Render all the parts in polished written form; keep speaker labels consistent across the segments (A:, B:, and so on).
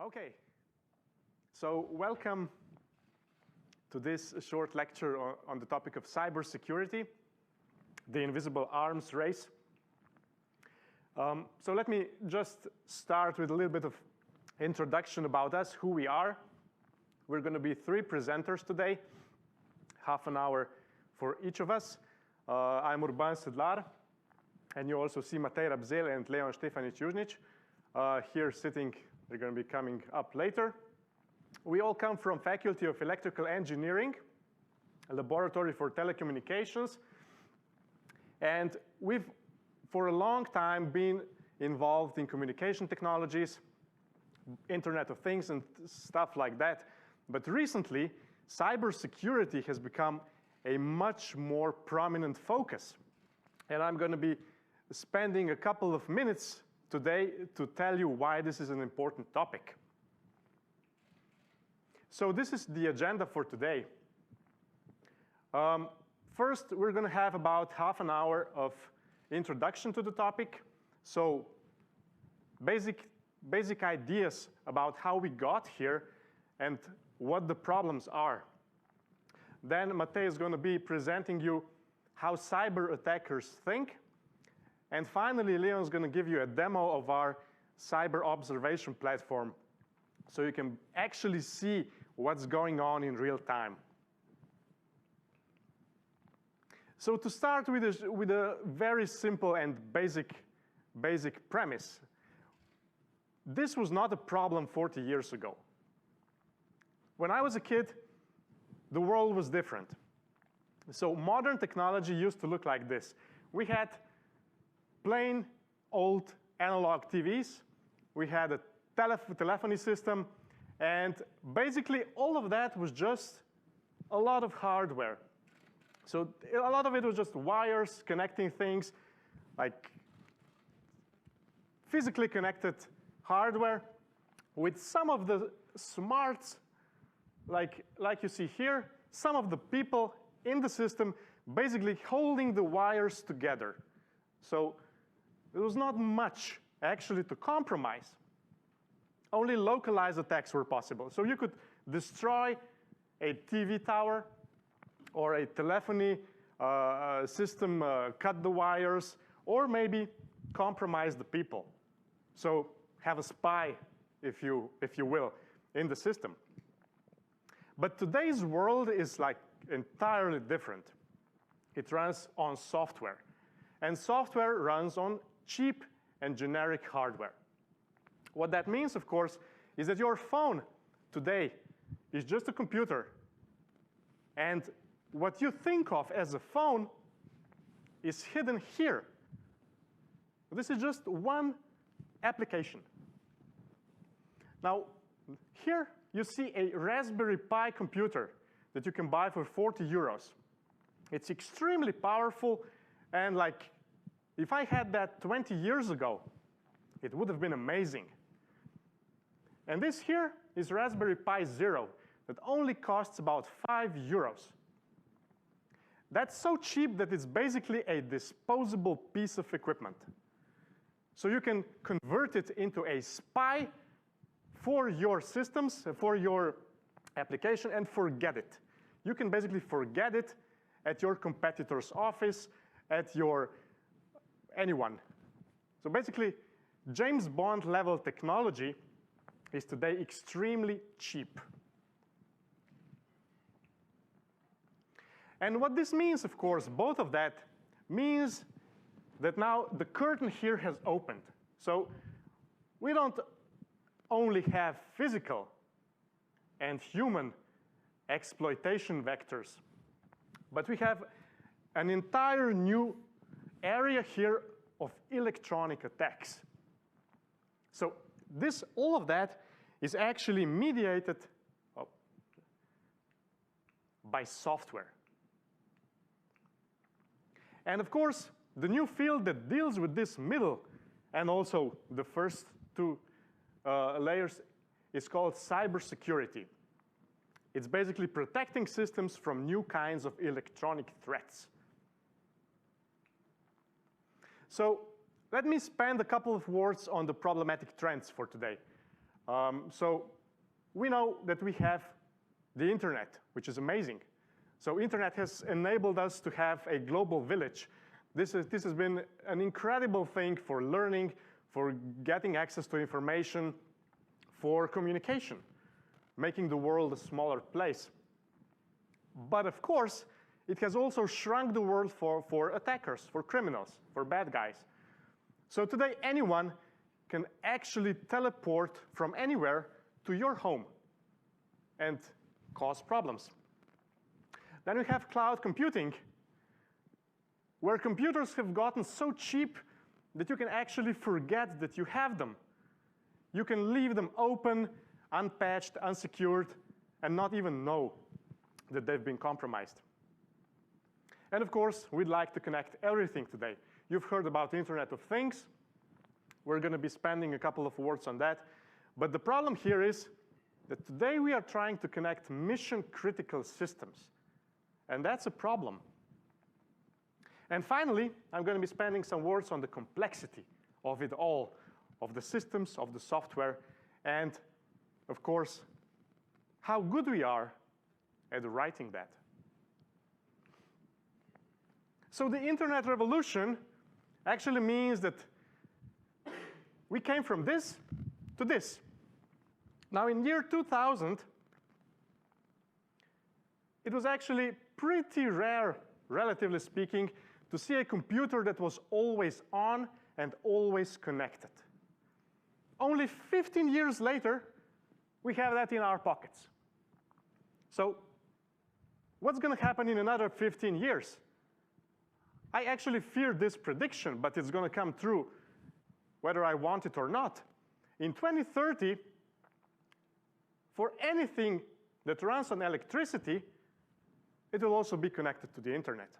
A: Okay, so welcome to this short lecture on the topic of cybersecurity, the invisible arms race. So let me just start with a little bit of introduction about us, who we are. We're going to be 3 presenters today, half an hour for each of us. I'm Urban Sedlar, and you also see Matej Rabzel and Leon Štefanić-Južnić here sitting. They're going to be coming up later. We all come from Faculty of Electrical Engineering, a laboratory for telecommunications. And we've, for a long time, been involved in communication technologies, Internet of Things, and stuff like that. But recently, cybersecurity has become a much more prominent focus. And I'm going to be spending a couple of minutes today to tell you why this is an important topic. So this is the agenda for today. First, we're going to have about half an hour of introduction to the topic. So basic ideas about how we got here and what the problems are. Then Matej is going to be presenting you how cyber attackers think. And finally, Leon is going to give you a demo of our cyber observation platform so you can actually see what's going on in real time. So to start with a very simple and basic premise, this was not a problem 40 years ago. When I was a kid, the world was different. So modern technology used to look like this. We had plain old analog TVs. We had a telephony system. And basically, all of that was just a lot of hardware. So a lot of it was just wires connecting things, like physically connected hardware with some of the smarts, like you see here, some of the people in the system basically holding the wires together. So there was not much actually to compromise. Only localized attacks were possible. So you could destroy a TV tower or a telephony system, cut the wires, or maybe compromise the people. So have a spy, if you will, in the system. But today's world is like entirely different. It runs on software. And software runs on cheap and generic hardware. What that means, of course, is that your phone today is just a computer. And what you think of as a phone is hidden here. This is just one application. Now, here you see a Raspberry Pi computer that you can buy for 40 euros. It's extremely powerful, and like, if I had that 20 years ago, it would have been amazing. And this here is Raspberry Pi Zero that only costs about 5 euros. That's so cheap that it's basically a disposable piece of equipment. So you can convert it into a spy for your systems, for your application, and forget it. You can basically forget it at your competitor's office, at your anyone. So basically, James Bond level technology is today extremely cheap. And what this means, of course, both of that means that now the curtain here has opened. So we don't only have physical and human exploitation vectors, but we have an entire new area here of electronic attacks. So all of that is actually mediated by software. And of course, the new field that deals with this middle and also the first 2 layers is called cybersecurity. It's basically protecting systems from new kinds of electronic threats. So let me spend a couple of words on the problematic trends for today. So we know that we have the internet, which is amazing. So internet has enabled us to have a global village. This has been an incredible thing for learning, for getting access to information, for communication, making the world a smaller place. But of course, it has also shrunk the world for attackers, for criminals, for bad guys. So today, anyone can actually teleport from anywhere to your home and cause problems. Then we have cloud computing, where computers have gotten so cheap that you can actually forget that you have them. You can leave them open, unpatched, unsecured, and not even know that they've been compromised. And of course, we'd like to connect everything today. You've heard about the Internet of Things. We're going to be spending a couple of words on that. But the problem here is that today we are trying to connect mission-critical systems. And that's a problem. And finally, I'm going to be spending some words on the complexity of it all, of the systems, of the software, and of course, how good we are at writing that. So the internet revolution actually means that we came from this to this. Now in year 2000, it was actually pretty rare, relatively speaking, to see a computer that was always on and always connected. Only 15 years later, we have that in our pockets. So what's going to happen in another 15 years? I actually fear this prediction, but it's going to come true whether I want it or not. In 2030, for anything that runs on electricity, it will also be connected to the internet.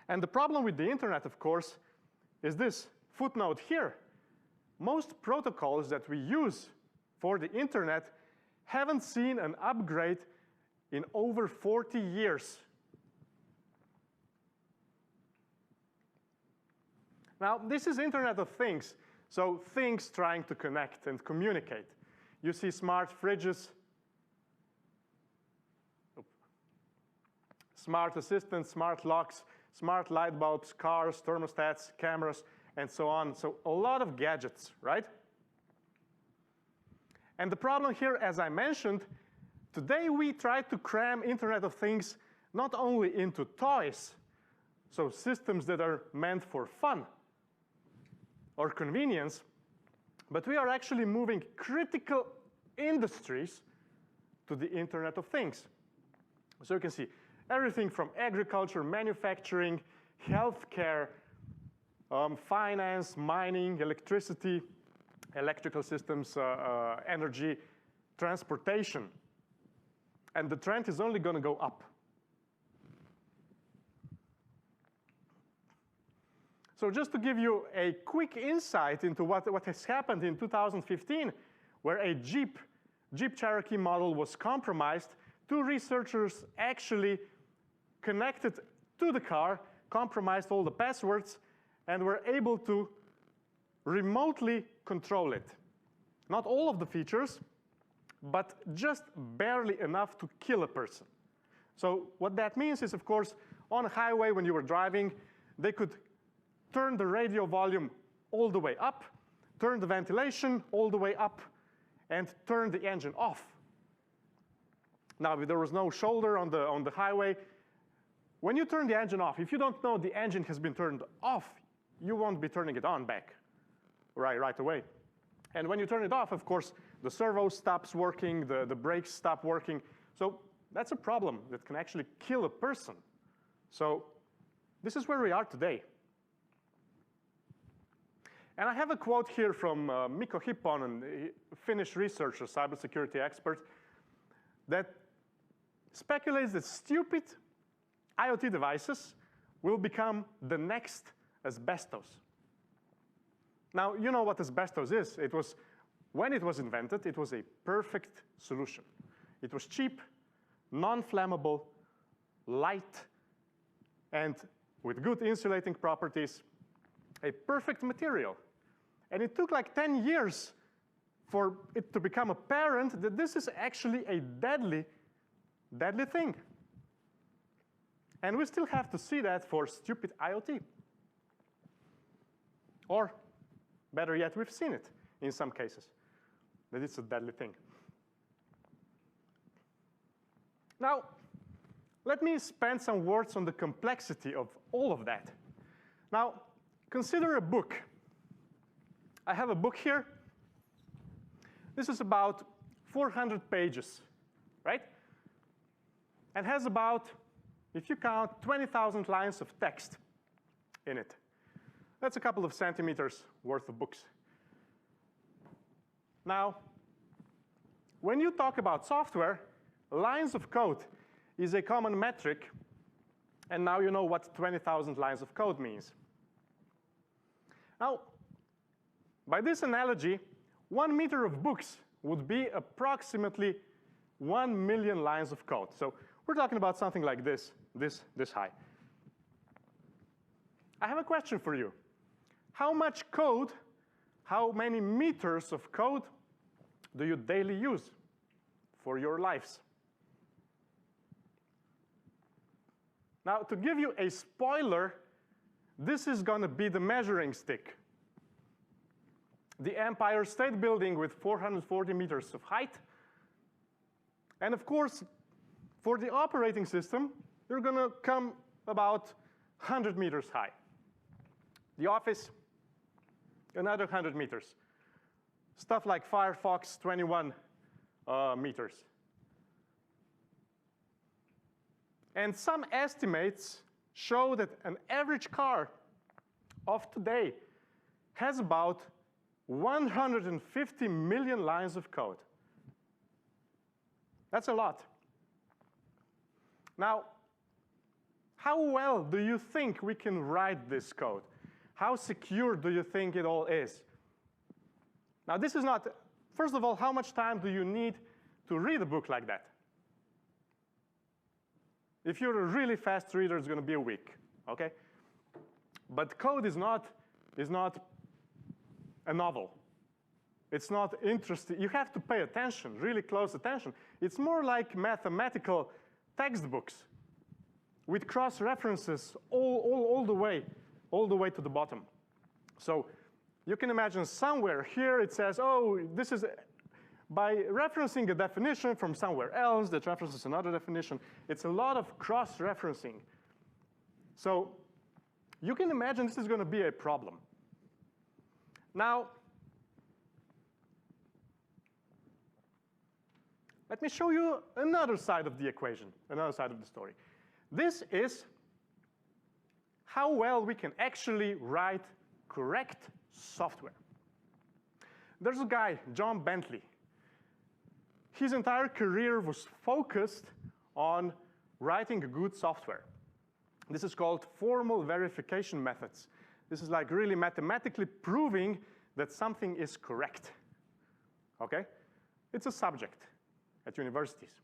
A: And the problem with the internet, of course, is this footnote here. Most protocols that we use for the internet haven't seen an upgrade in over 40 years. Now, this is Internet of Things, so things trying to connect and communicate. You see smart fridges, smart assistants, smart locks, smart light bulbs, cars, thermostats, cameras, and so on. So a lot of gadgets, right? And the problem here, as I mentioned, today we try to cram Internet of Things not only into toys, so systems that are meant for fun or convenience, but we are actually moving critical industries to the Internet of Things. So you can see everything from agriculture, manufacturing, healthcare, finance, mining, electricity, electrical systems, energy, transportation. And the trend is only going to go up. So just to give you a quick insight into what has happened in 2015, where a Jeep Cherokee model was compromised, two researchers actually connected to the car, compromised all the passwords, and were able to remotely control it. Not all of the features, but just barely enough to kill a person. So what that means is, of course, on a highway when you were driving, they could turn the radio volume all the way up, turn the ventilation all the way up, and turn the engine off. Now, if there was no shoulder on the highway, when you turn the engine off, if you don't know the engine has been turned off, you won't be turning it on back right away. And when you turn it off, of course, the servo stops working, the brakes stop working. So that's a problem that can actually kill a person. So this is where we are today. And I have a quote here from Mikko Hipponen, a Finnish researcher, cybersecurity expert, that speculates that stupid IoT devices will become the next asbestos. Now, you know what asbestos is. When it was invented, it was a perfect solution. It was cheap, non-flammable, light, and with good insulating properties, a perfect material. And it took like 10 years for it to become apparent that this is actually a deadly thing. And we still have to see that for stupid IoT. Or, better yet, we've seen it in some cases, that it's a deadly thing. Now, let me spend some words on the complexity of all of that. Now, consider a book. I have a book here. This is about 400 pages, right? And has about, if you count, 20,000 lines of text in it. That's a couple of centimeters worth of books. Now, when you talk about software, lines of code is a common metric, and now you know what 20,000 lines of code means. Now, by this analogy, 1 meter of books would be approximately 1 million lines of code. So we're talking about something like this high. I have a question for you. How much code, how many meters of code do you daily use for your lives? Now, to give you a spoiler, this is going to be the measuring stick. The Empire State Building with 440 meters of height. And of course, for the operating system, you're going to come about 100 meters high. The office, another 100 meters. Stuff like Firefox, 21 meters. And some estimates show that an average car of today has about 150 million lines of code. That's a lot. Now, how well do you think we can write this code? How secure do you think it all is? Now, this is not, first of all, how much time do you need to read a book like that? If you're a really fast reader, it's going to be a week, okay? But code is not a novel. It's not interesting. You have to pay attention, really close attention. It's more like mathematical textbooks with cross-references all the way to the bottom. So you can imagine somewhere here it says, oh, this is, by referencing a definition from somewhere else that references another definition, it's a lot of cross-referencing. So you can imagine this is going to be a problem. Now, let me show you another side of the equation, another side of the story. This is how well we can actually write correct software. There's a guy, John Bentley. His entire career was focused on writing good software. This is called formal verification methods. This is like really mathematically proving that something is correct, okay? It's a subject at universities.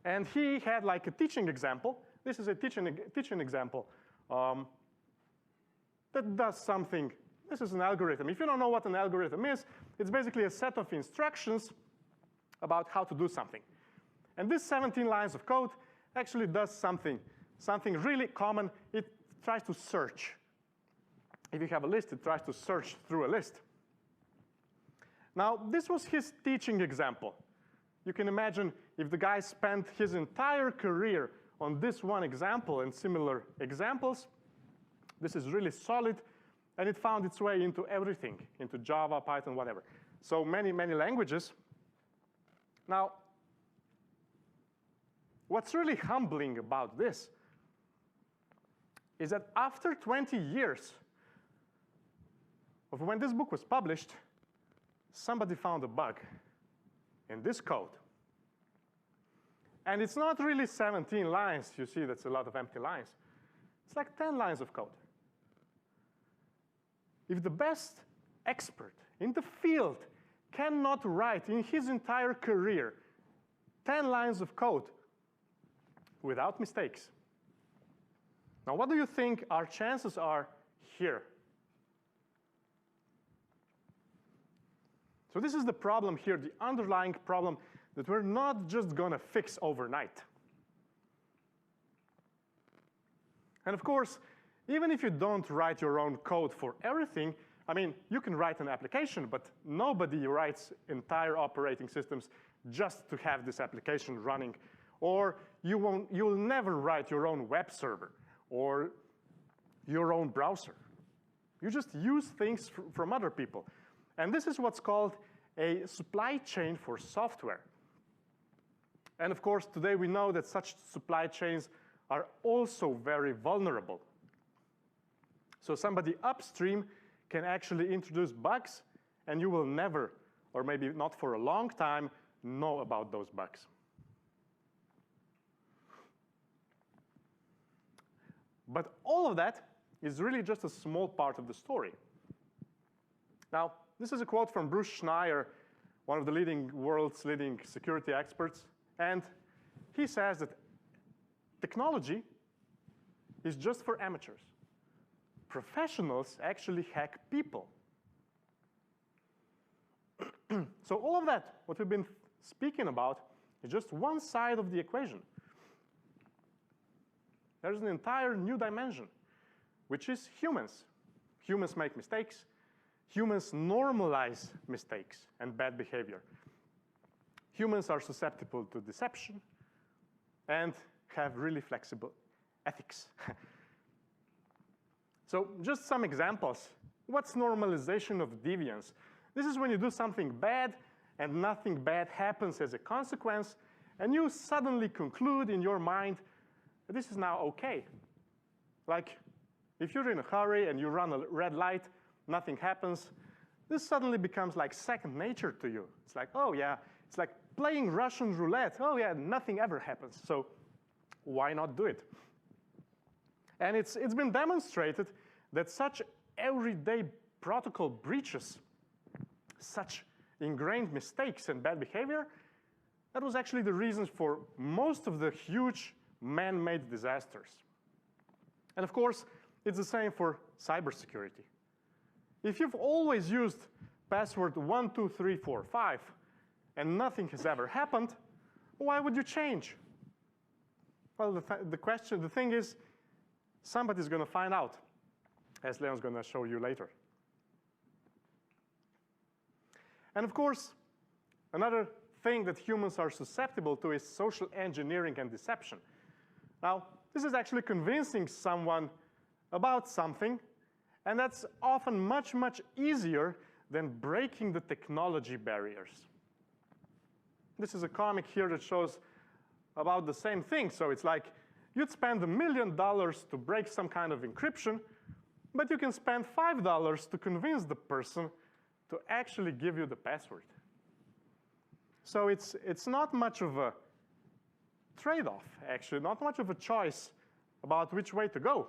A: And he had like a teaching example. This is a teaching example that does something. This is an algorithm. If you don't know what an algorithm is, it's basically a set of instructions about how to do something. And this 17 lines of code actually does something really common. It tries to search. If you have a list, it tries to search through a list. Now, this was his teaching example. You can imagine if the guy spent his entire career on this one example and similar examples, this is really solid, and it found its way into everything, into Java, Python, whatever. So many, many languages. Now, what's really humbling about this is that after 20 years of when this book was published, somebody found a bug in this code. And it's not really 17 lines. You see, that's a lot of empty lines. It's like 10 lines of code. If the best expert in the field cannot write in his entire career 10 lines of code without mistakes, now what do you think our chances are here? So this is the problem here, the underlying problem that we're not just going to fix overnight. And of course, even if you don't write your own code for everything, I mean, you can write an application, but nobody writes entire operating systems just to have this application running. Or you'll never write your own web server or your own browser. You just use things from other people. And this is what's called a supply chain for software. And of course, today we know that such supply chains are also very vulnerable. So somebody upstream can actually introduce bugs, and you will never, or maybe not for a long time, know about those bugs. But all of that is really just a small part of the story. Now, this is a quote from Bruce Schneier, one of the world's leading security experts, and he says that technology is just for amateurs. Professionals actually hack people. So all of that, what we've been speaking about, is just one side of the equation. There's an entire new dimension, which is humans. Humans make mistakes. Humans normalize mistakes and bad behavior. Humans are susceptible to deception and have really flexible ethics. So just some examples. What's normalization of deviance? This is when you do something bad and nothing bad happens as a consequence, and you suddenly conclude in your mind that this is now okay. Like if you're in a hurry and you run a red light, nothing happens, this suddenly becomes like second nature to you. It's like, oh yeah, it's like playing Russian roulette. Oh yeah, nothing ever happens. So why not do it? And it's been demonstrated that such everyday protocol breaches, such ingrained mistakes and bad behavior, that was actually the reasons for most of the huge man-made disasters. And of course, it's the same for cybersecurity. If you've always used password 12345 and nothing has ever happened, why would you change? Well, the thing is, somebody's going to find out, as Leon's going to show you later. And of course, another thing that humans are susceptible to is social engineering and deception. Now, this is actually convincing someone about something, and that's often much, much easier than breaking the technology barriers. This is a comic here that shows about the same thing. So it's like you'd spend $1 million to break some kind of encryption, but you can spend $5 to convince the person to actually give you the password. So it's not much of a trade-off, actually, not much of a choice about which way to go,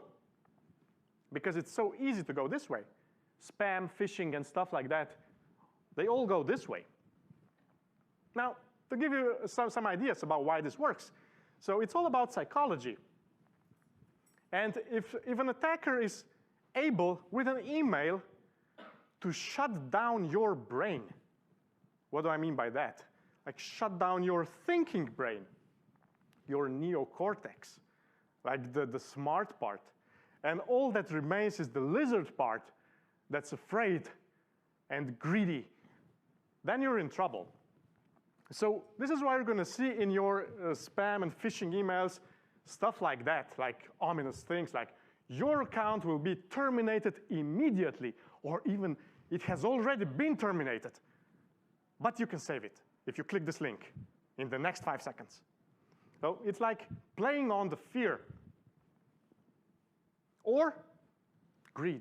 A: because it's so easy to go this way. Spam, phishing, and stuff like that, they all go this way. Now, to give you some ideas about why this works, so it's all about psychology. And if an attacker is able, with an email, to shut down your brain, what do I mean by that? Like shut down your thinking brain, your neocortex, like the smart part. And all that remains is the lizard part that's afraid and greedy. Then you're in trouble. So this is why you're going to see in your spam and phishing emails stuff like that, like ominous things like your account will be terminated immediately, or even it has already been terminated. But you can save it if you click this link in the next 5 seconds. So it's like playing on the fear. Or greed.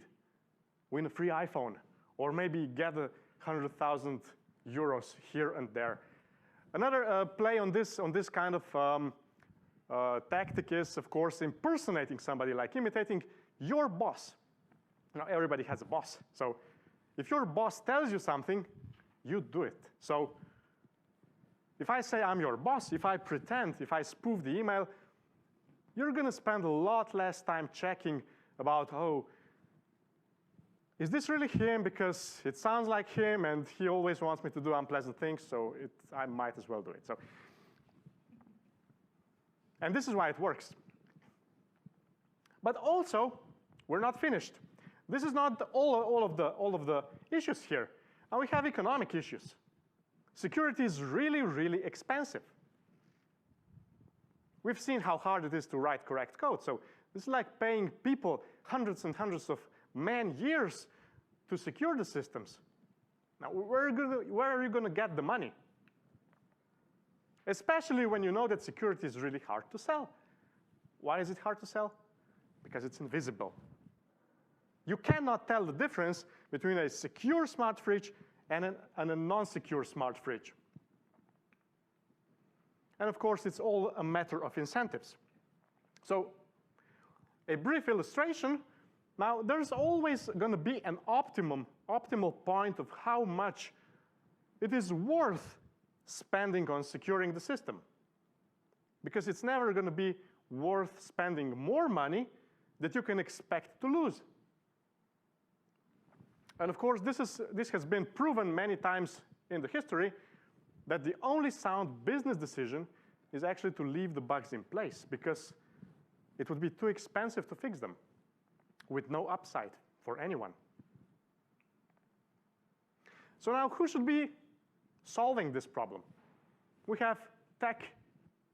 A: Win a free iPhone. Or maybe get 100,000 euros here and there. Another play on this kind of tactic is, of course, impersonating somebody, like imitating your boss. Now, everybody has a boss. So if your boss tells you something, you do it. So if I say I'm your boss, if I pretend, if I spoof the email, you're going to spend a lot less time checking about, oh, is this really him? Because it sounds like him, and he always wants me to do unpleasant things, so I might as well do it. And this is why it works. But also, we're not finished. This is not all of the issues here. Now we have economic issues. Security is really, really expensive. We've seen how hard it is to write correct code. So this is like paying people hundreds and hundreds of man-years to secure the systems. Now, where are you going to get the money? Especially when you know that security is really hard to sell. Why is it hard to sell? Because it's invisible. You cannot tell the difference between a secure smart fridge and a non-secure smart fridge. And of course, it's all a matter of incentives. So a brief illustration. Now, there's always going to be an optimal point of how much it is worth spending on securing the system. Because it's never going to be worth spending more money that you can expect to lose. And of course, this has been proven many times in the history that the only sound business decision is actually to leave the bugs in place, because it would be too expensive to fix them with no upside for anyone. So now, who should be solving this problem? We have tech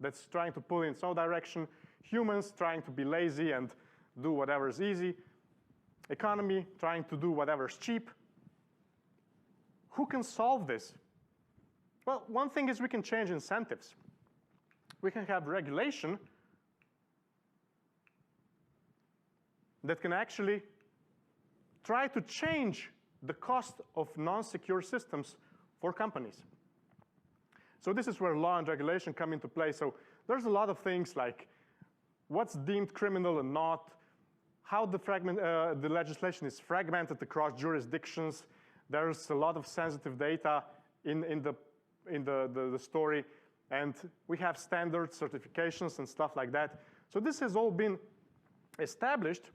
A: that's trying to pull in its own direction, humans trying to be lazy and do whatever is easy, economy trying to do whatever is cheap. Who can solve this? Well, one thing is we can change incentives. We can have regulation that can actually try to change the cost of non-secure systems for companies. So this is where law and regulation come into play. So there's a lot of things like what's deemed criminal and not, how the legislation is fragmented across jurisdictions. There's a lot of sensitive data in the story, and we have standards, certifications, and stuff like that. So this has all been established.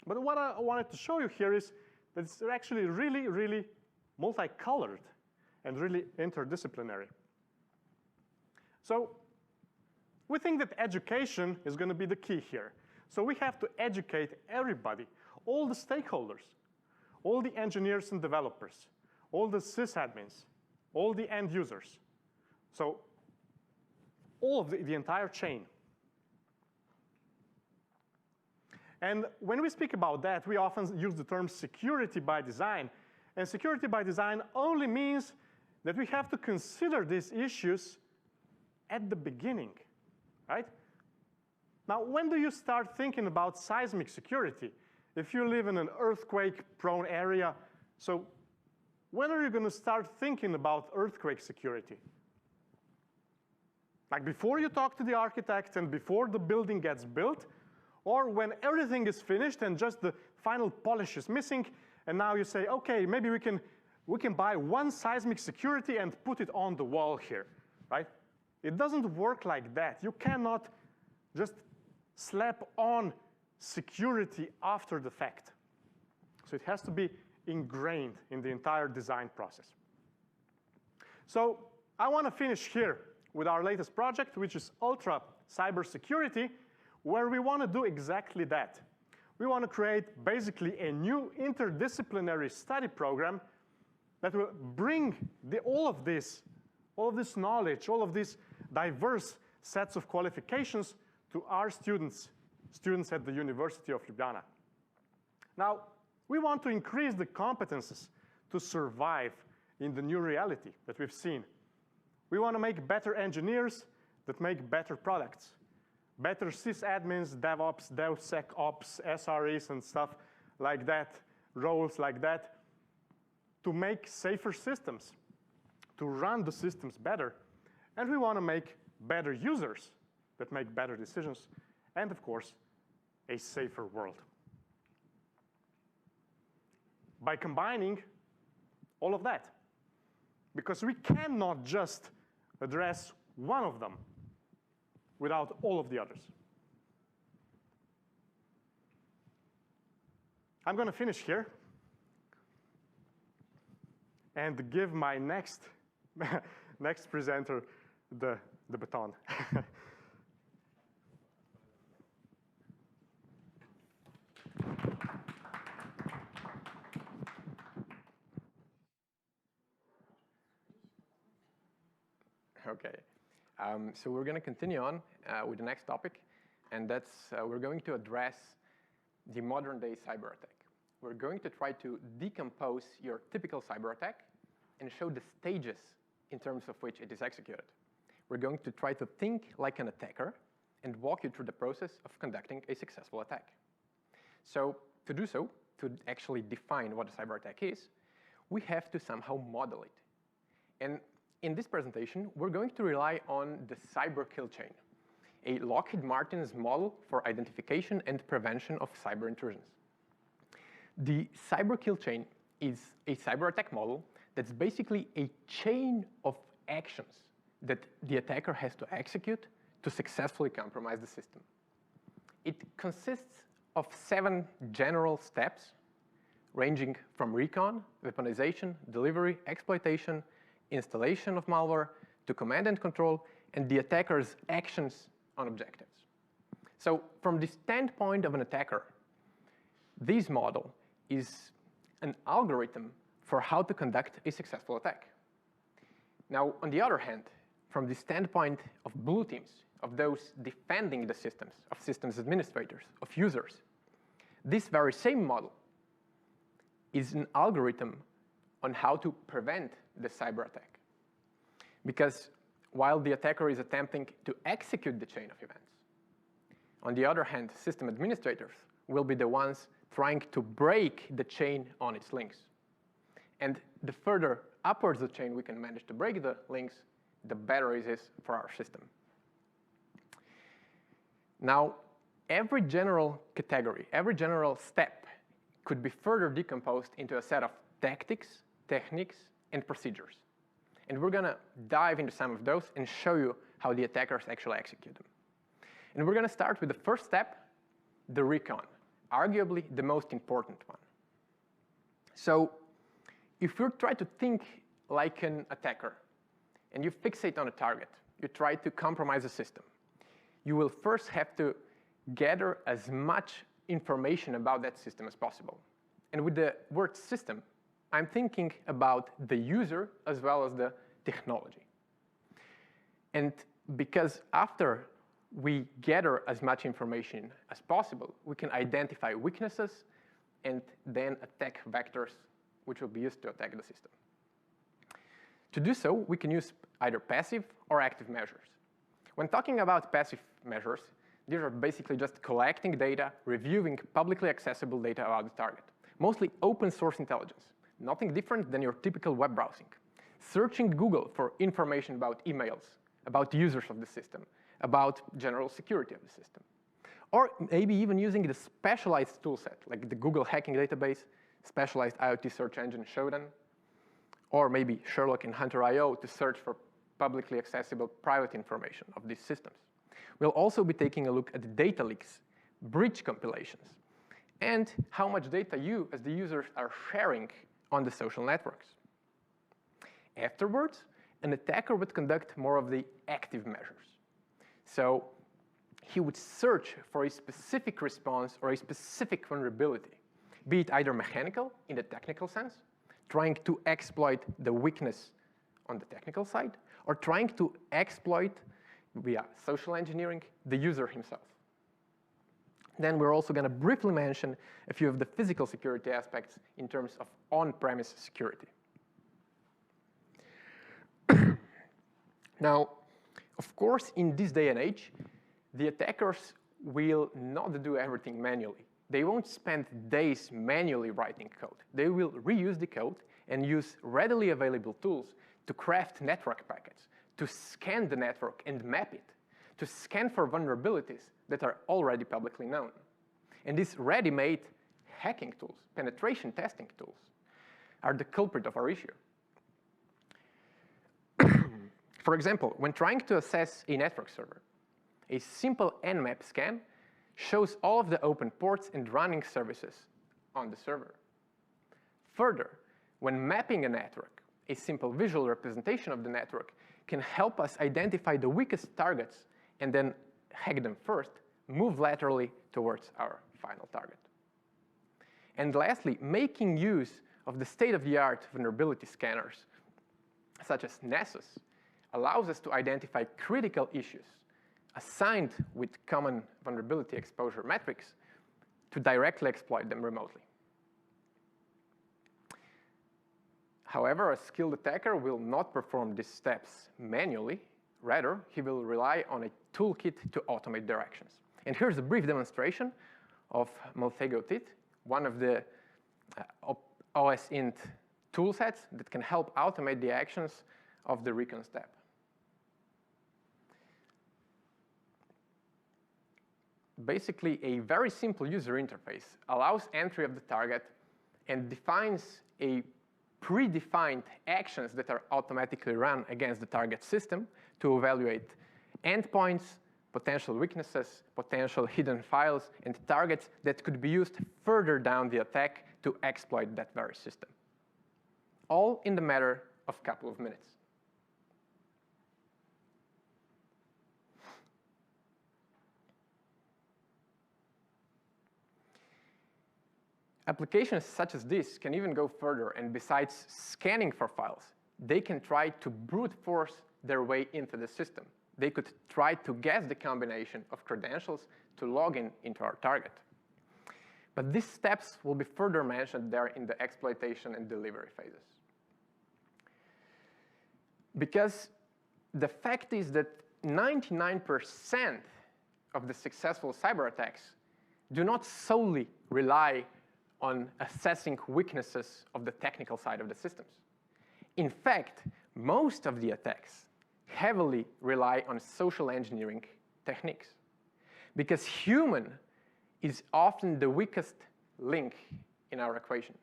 A: But what I wanted to show you here is that it's actually really, really multicolored and really interdisciplinary. So we think that education is going to be the key here. So we have to educate everybody, all the stakeholders, all the engineers and developers, all the sysadmins, all the end users. So all of the entire chain. And when we speak about that, we often use the term security by design. And security by design only means that we have to consider these issues at the beginning, right? Now, when do you start thinking about seismic security? If you live in an earthquake-prone area, so when are you going to start thinking about earthquake security? Like before you talk to the architect and before the building gets built, or when everything is finished and just the final polish is missing, and now you say, okay, maybe we can buy one seismic security and put it on the wall here, right? It doesn't work like that. You cannot just slap on security after the fact. So it has to be ingrained in the entire design process. So I want to finish here with our latest project, which is Ultra Cybersecurity, where we want to do exactly that. We want to create basically a new interdisciplinary study program that will bring all of this knowledge, all of these diverse sets of qualifications to our students at the University of Ljubljana. Now, we want to increase the competences to survive in the new reality that we've seen. We want to make better engineers that make better products, better sysadmins, DevOps, DevSecOps, SREs, and stuff like that, roles like that, to make safer systems, to run the systems better. And we want to make better users that make better decisions, and of course, a safer world. By combining all of that, because we cannot just address one of them without all of the others. I'm going to finish here. and give my next presenter the baton.
B: Okay, so we're going to continue on with the next topic, and that's we're going to address the modern-day cyber attack. We're going to try to decompose your typical cyber attack and show the stages in terms of which it is executed. We're going to try to think like an attacker and walk you through the process of conducting a successful attack. So to do so, to actually define what a cyber attack is, we have to somehow model it. And in this presentation, we're going to rely on the cyber kill chain, a Lockheed Martin's model for identification and prevention of cyber intrusions. The cyber kill chain is a cyber attack model that's basically a chain of actions that the attacker has to execute to successfully compromise the system. It consists of 7 general steps, ranging from recon, weaponization, delivery, exploitation, installation of malware, to command and control, and the attacker's actions on objectives. So from the standpoint of an attacker, this model is an algorithm for how to conduct a successful attack. Now, on the other hand, from the standpoint of blue teams, of those defending the systems, of systems administrators, of users, this very same model is an algorithm on how to prevent the cyber attack. Because while the attacker is attempting to execute the chain of events, on the other hand, system administrators will be the ones trying to break the chain on its links. And the further upwards the chain we can manage to break the links, the better it is for our system. Now, every general category, every general step could be further decomposed into a set of tactics, techniques, and procedures. And we're going to dive into some of those and show you how the attackers actually execute them. And we're going to start with the first step, the recon, arguably the most important one. So if you try to think like an attacker and you fixate on a target, you try to compromise a system, you will first have to gather as much information about that system as possible. And with the word system, I'm thinking about the user as well as the technology. And because after we gather as much information as possible, we can identify weaknesses and then attack vectors which will be used to attack the system. To do so, we can use either passive or active measures. When talking about passive measures, these are basically just collecting data, reviewing publicly accessible data about the target, mostly open source intelligence, nothing different than your typical web browsing. Searching Google for information about emails, about users of the system, about general security of the system. Or maybe even using the specialized toolset, like the Google hacking database, specialized IoT search engine Shodan, or maybe Sherlock and Hunter.io to search for publicly accessible private information of these systems. We'll also be taking a look at the data leaks, breach compilations, and how much data you, as the users, are sharing on the social networks. Afterwards, an attacker would conduct more of the active measures. So he would search for a specific response or a specific vulnerability, be it either mechanical in the technical sense, trying to exploit the weakness on the technical side, or trying to exploit via social engineering the user himself. Then we're also going to briefly mention a few of the physical security aspects in terms of on-premise security. Now, of course, in this day and age, the attackers will not do everything manually. They won't spend days manually writing code. They will reuse the code and use readily available tools to craft network packets, to scan the network and map it, to scan for vulnerabilities that are already publicly known. And these ready-made hacking tools, penetration testing tools, are the culprit of our issue. For example, when trying to assess a network server, a simple nmap scan shows all of the open ports and running services on the server. Further, when mapping a network, a simple visual representation of the network, can help us identify the weakest targets and then hack them first, move laterally towards our final target. And lastly, making use of the state-of-the-art vulnerability scanners, such as Nessus, allows us to identify critical issues assigned with common vulnerability exposure metrics to directly exploit them remotely. However, a skilled attacker will not perform these steps manually. Rather, he will rely on a toolkit to automate their actions. And here's a brief demonstration of MalthegoTit, one of the OSINT toolsets that can help automate the actions of the recon step. Basically, a very simple user interface allows entry of the target and defines a predefined actions that are automatically run against the target system to evaluate endpoints, potential weaknesses, potential hidden files, and targets that could be used further down the attack to exploit that very system. All in the matter of a couple of minutes. Applications such as this can even go further, and besides scanning for files, they can try to brute force their way into the system. They could try to guess the combination of credentials to log into our target. But these steps will be further mentioned there in the exploitation and delivery phases. Because the fact is that 99% of the successful cyber attacks do not solely rely on assessing weaknesses of the technical side of the systems. In fact, most of the attacks heavily rely on social engineering techniques, because human is often the weakest link in our equation.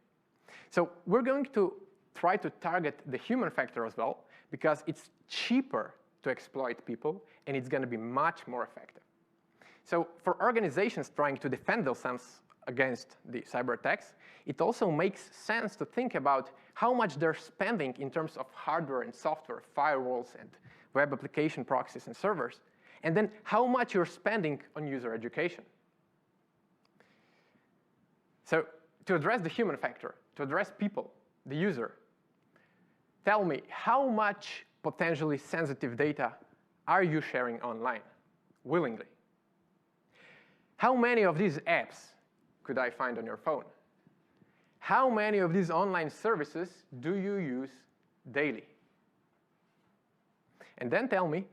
B: So we're going to try to target the human factor as well, because it's cheaper to exploit people, and it's going to be much more effective. So for organizations trying to defend themselves against the cyber attacks, it also makes sense to think about how much they're spending in terms of hardware and software, firewalls and web application proxies and servers, and then how much you're spending on user education. So to address the human factor, to address people, the user, tell me, how much potentially sensitive data are you sharing online willingly? How many of these apps could I find on your phone? How many of these online services do you use daily? And then tell me,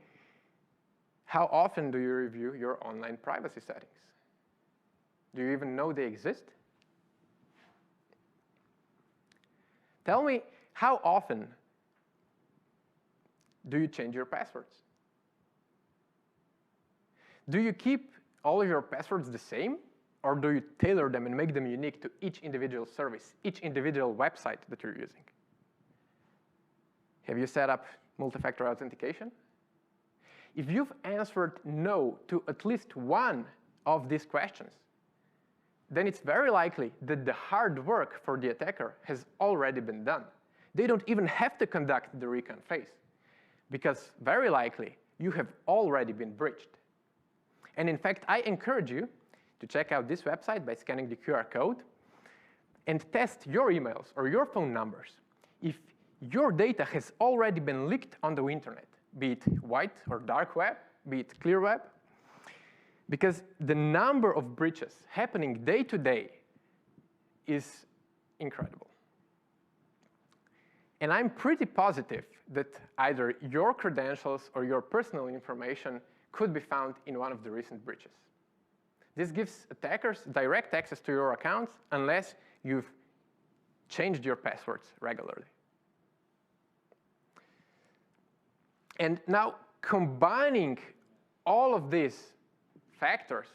B: how often do you review your online privacy settings? Do you even know they exist? Tell me, how often do you change your passwords? Do you keep all of your passwords the same? Or do you tailor them and make them unique to each individual service, each individual website that you're using? Have you set up multi-factor authentication? If you've answered no to at least one of these questions, then it's very likely that the hard work for the attacker has already been done. They don't even have to conduct the recon phase, because very likely you have already been breached. And in fact, I encourage you to check out this website by scanning the QR code and test your emails or your phone numbers if your data has already been leaked on the internet, be it white or dark web, be it clear web, because the number of breaches happening day to day is incredible. And I'm pretty positive that either your credentials or your personal information could be found in one of the recent breaches. This gives attackers direct access to your accounts unless you've changed your passwords regularly. And now, combining all of these factors,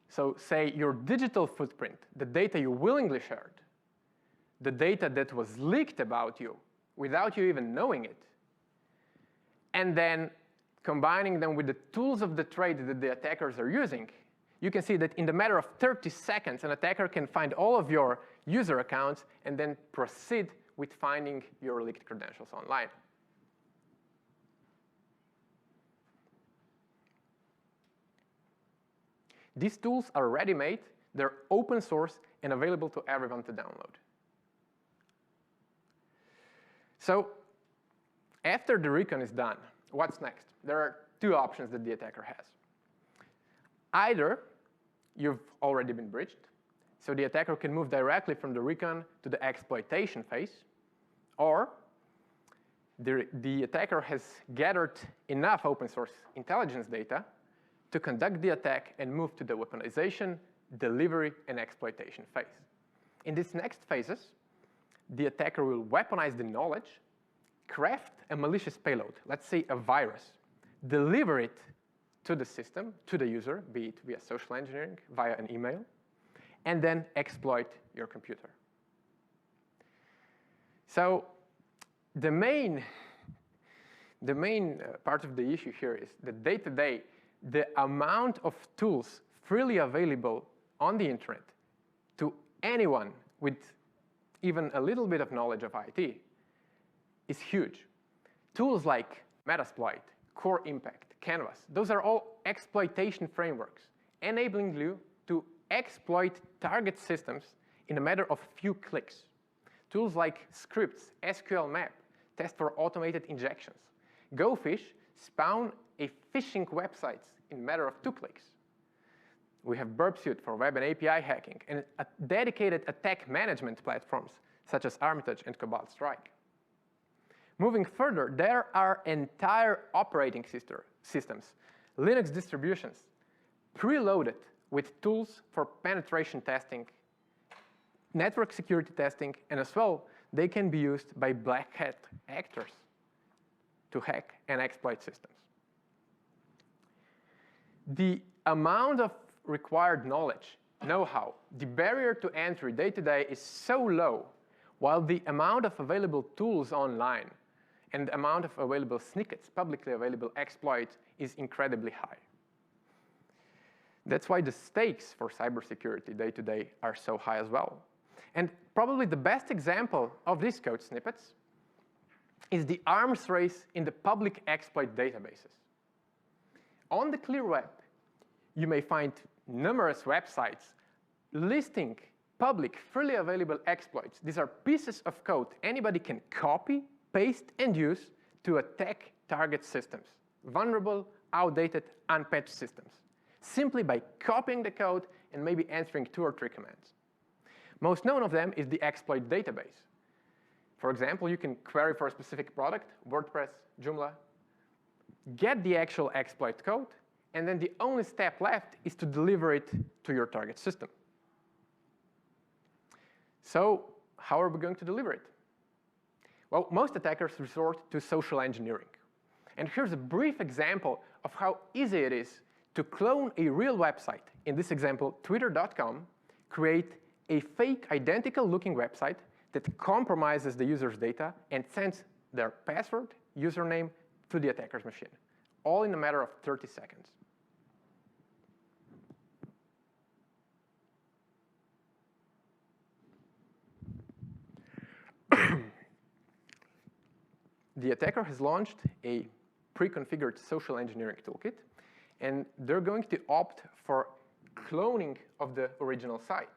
B: so say your digital footprint, the data you willingly shared, the data that was leaked about you without you even knowing it, and then combining them with the tools of the trade that the attackers are using, you can see that in the matter of 30 seconds, an attacker can find all of your user accounts and then proceed with finding your leaked credentials online. These tools are ready-made, they're open source, and available to everyone to download. So after the recon is done, what's next? There are two options that the attacker has. Either you've already been breached, so the attacker can move directly from the recon to the exploitation phase, or the attacker has gathered enough open source intelligence data to conduct the attack and move to the weaponization, delivery, and exploitation phase. In these next phases, the attacker will weaponize the knowledge, craft a malicious payload, let's say a virus, deliver it to the system, to the user, be it via social engineering, via an email, and then exploit your computer. So the main part of the issue here is that day-to-day, the amount of tools freely available on the internet to anyone with even a little bit of knowledge of IT is huge. Tools like Metasploit, Core Impact, Canvas, those are all exploitation frameworks, enabling you to exploit target systems in a matter of few clicks. Tools like Scripts, SQL Map, test for automated injections. GoFish spawn a phishing websites in a matter of 2 clicks. We have Burpsuit for web and API hacking, and dedicated attack management platforms such as Armitage and Cobalt Strike. Moving further, there are entire operating systems, Linux distributions, preloaded with tools for penetration testing, network security testing, and as well, they can be used by black hat actors to hack and exploit systems. The amount of required knowledge, know-how, the barrier to entry day-to-day is so low, while the amount of available tools online and the amount of available snippets, publicly available exploits, is incredibly high. That's why the stakes for cybersecurity day-to-day are so high as well. And probably the best example of these code snippets is the arms race in the public exploit databases. On the clear web, you may find numerous websites listing public, freely available exploits. These are pieces of code anybody can copy, paste, and use to attack target systems, vulnerable, outdated, unpatched systems, simply by copying the code and maybe answering 2 or 3 commands. Most known of them is the exploit database. For example, you can query for a specific product, WordPress, Joomla, get the actual exploit code, and then the only step left is to deliver it to your target system. So how are we going to deliver it? Well, most attackers resort to social engineering. And here's a brief example of how easy it is to clone a real website. In this example, twitter.com, create a fake identical looking website that compromises the user's data and sends their password, username to the attacker's machine, all in a matter of 30 seconds. The attacker has launched a pre-configured social engineering toolkit, and they're going to opt for cloning of the original site.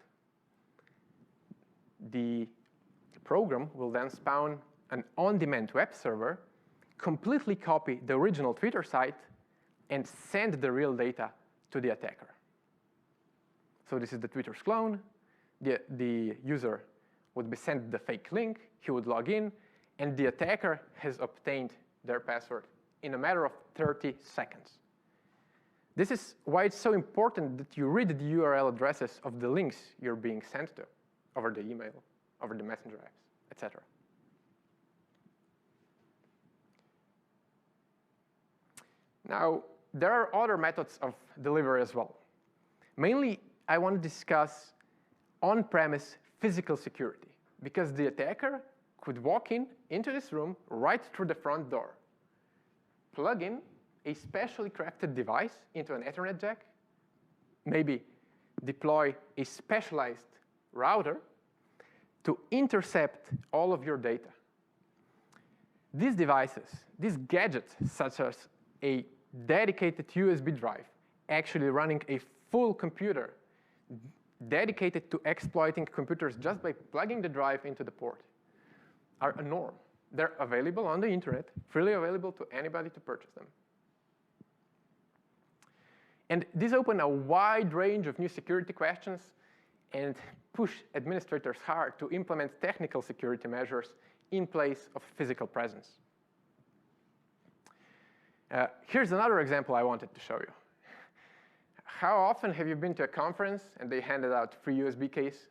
B: The program will then spawn an on-demand web server, completely copy the original Twitter site, and send the real data to the attacker. So this is the Twitter's clone. The user would be sent the fake link. He would log in, and the attacker has obtained their password in a matter of 30 seconds. This is why it's so important that you read the URL addresses of the links you're being sent to over the email, over the messenger apps, etc. Now, there are other methods of delivery as well. Mainly, I want to discuss on-premise physical security, because the attacker could walk into this room right through the front door, plug in a specially crafted device into an Ethernet jack, maybe deploy a specialized router, to intercept all of your data. These devices, these gadgets, such as a dedicated USB drive, actually running a full computer dedicated to exploiting computers just by plugging the drive into the port, are a norm. They're available on the internet, freely available to anybody to purchase them. And these open a wide range of new security questions and push administrators hard to implement technical security measures in place of physical presence. Here's another example I wanted to show you. How often have you been to a conference and they handed out free USB case,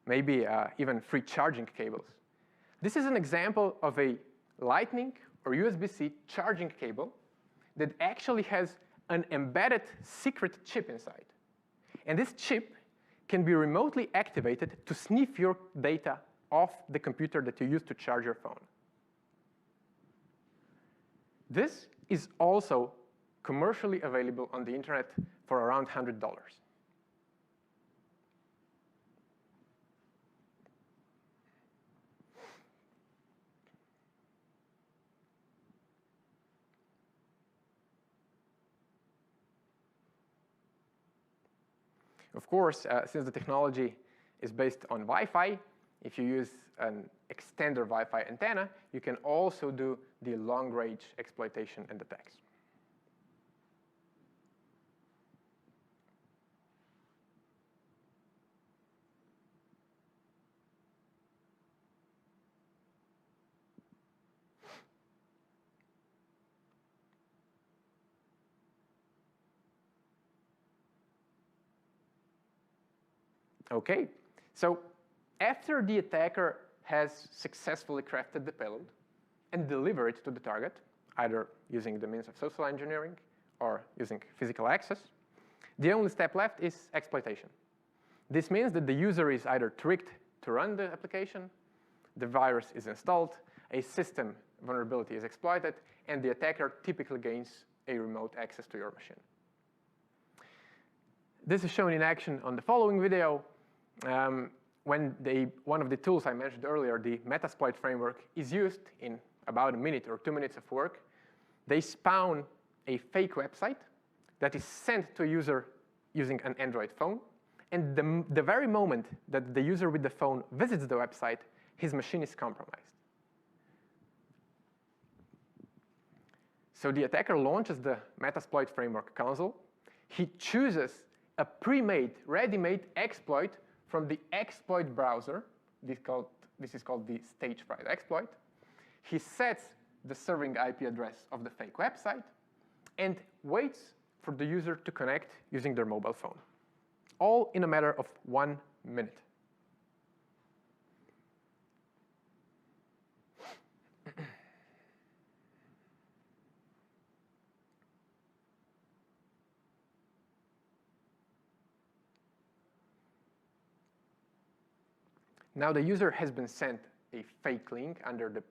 B: maybe even free charging cables? This is an example of a Lightning or USB-C charging cable that actually has an embedded secret chip inside. And this chip can be remotely activated to sniff your data off the computer that you use to charge your phone. This is also commercially available on the internet for around $100. Of course, since the technology is based on Wi-Fi, if you use an extender Wi-Fi antenna, you can also do the long-range exploitation and attacks. OK, so after the attacker has successfully crafted the payload and delivered it to the target, either using the means of social engineering or using physical access, the only step left is exploitation. This means that the user is either tricked to run the application, the virus is installed, a system vulnerability is exploited, and the attacker typically gains a remote access to your machine. This is shown in action on the following video. When one of the tools I mentioned earlier, the Metasploit framework, is used in about a minute or 2 minutes of work, they spawn a fake website that is sent to a user using an Android phone. And the very moment that the user with the phone visits the website, his machine is compromised. So the attacker launches the Metasploit framework console. He chooses a pre-made, ready-made exploit from the exploit browser. This is called the stage-fried exploit. He sets the serving IP address of the fake website and waits for the user to connect using their mobile phone, all in a matter of 1 minute. Now the user has been sent a fake link under the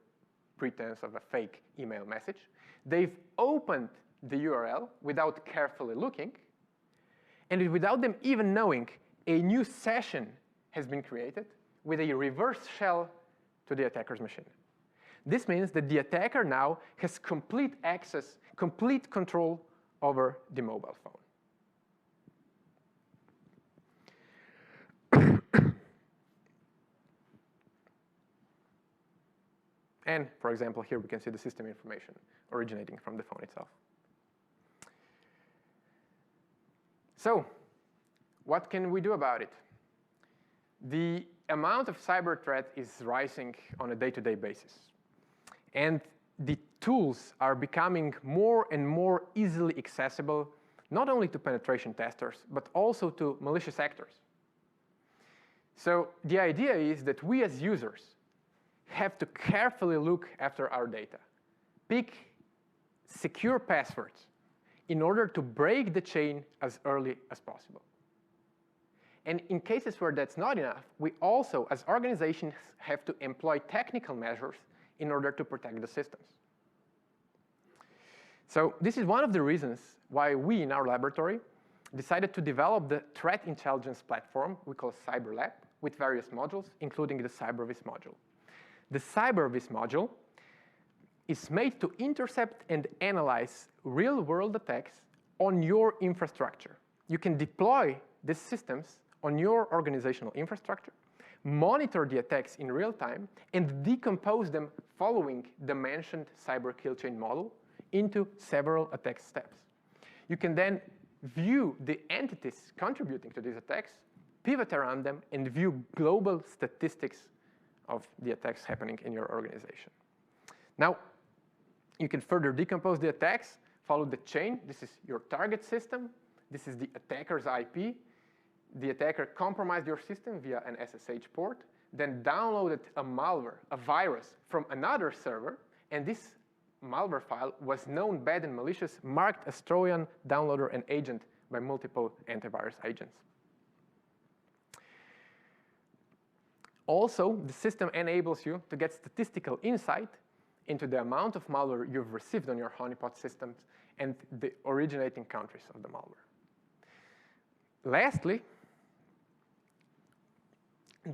B: pretense of a fake email message. They've opened the URL without carefully looking, and without them even knowing, a new session has been created with a reverse shell to the attacker's machine. This means that the attacker now has complete access, complete control over the mobile phone. And, for example, here we can see the system information originating from the phone itself. So what can we do about it? The amount of cyber threat is rising on a day-to-day basis. And the tools are becoming more and more easily accessible, not only to penetration testers, but also to malicious actors. So the idea is that we as users have to carefully look after our data, pick secure passwords in order to break the chain as early as possible. And in cases where that's not enough, we also, as organizations, have to employ technical measures in order to protect the systems. So this is one of the reasons why we in our laboratory decided to develop the threat intelligence platform we call CyberLab with various modules, including the CyberVis module. The CyberVis module is made to intercept and analyze real-world attacks on your infrastructure. You can deploy these systems on your organizational infrastructure, monitor the attacks in real time, and decompose them following the mentioned cyber kill chain model into several attack steps. You can then view the entities contributing to these attacks, pivot around them, and view global statistics of the attacks happening in your organization. Now, you can further decompose the attacks, follow the chain. This is your target system. This is the attacker's IP. The attacker compromised your system via an SSH port, then downloaded a malware, a virus, from another server, and this malware file was known bad and malicious, marked as Trojan downloader and agent by multiple antivirus agents. Also, the system enables you to get statistical insight into the amount of malware you've received on your honeypot systems and the originating countries of the malware. Lastly,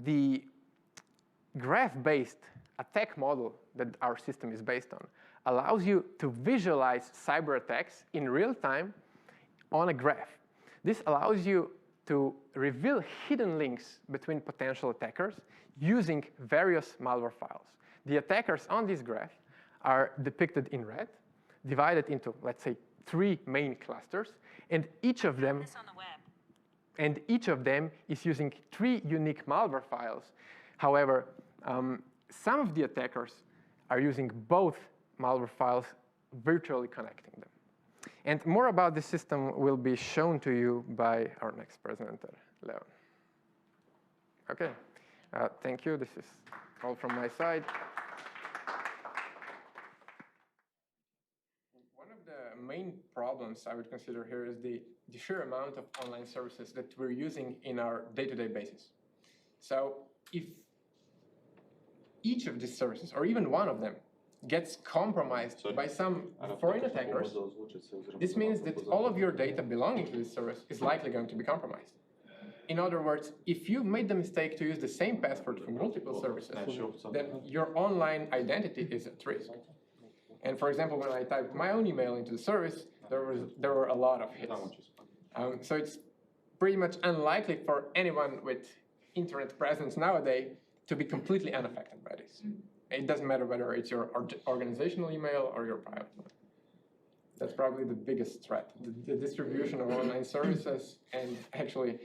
B: the graph-based attack model that our system is based on allows you to visualize cyber attacks in real time on a graph. This allows you to reveal hidden links between potential attackers using various malware files. The attackers on this graph are depicted in red, divided into, let's say, 3 main clusters, and each of them is using 3 unique malware files. However, some of the attackers are using both malware files, virtually connecting them. And more about this system will be shown to you by our next presenter, Leon. OK, thank you. This is all from my side. One of the main problems I would consider here is the sheer amount of online services that we're using in our day-to-day basis. So if each of these services, or even one of them, gets compromised by some foreign attackers, this means that all of your data belonging to this service is likely going to be compromised. In other words, if you made the mistake to use the same password for multiple services, then your online identity is at risk. And for example, when I typed my own email into the service, there were a lot of hits. So it's pretty much unlikely for anyone with internet presence nowadays to be completely unaffected by this. It doesn't matter whether it's your organizational email or your private one. That's probably the biggest threat, the distribution of online services and actually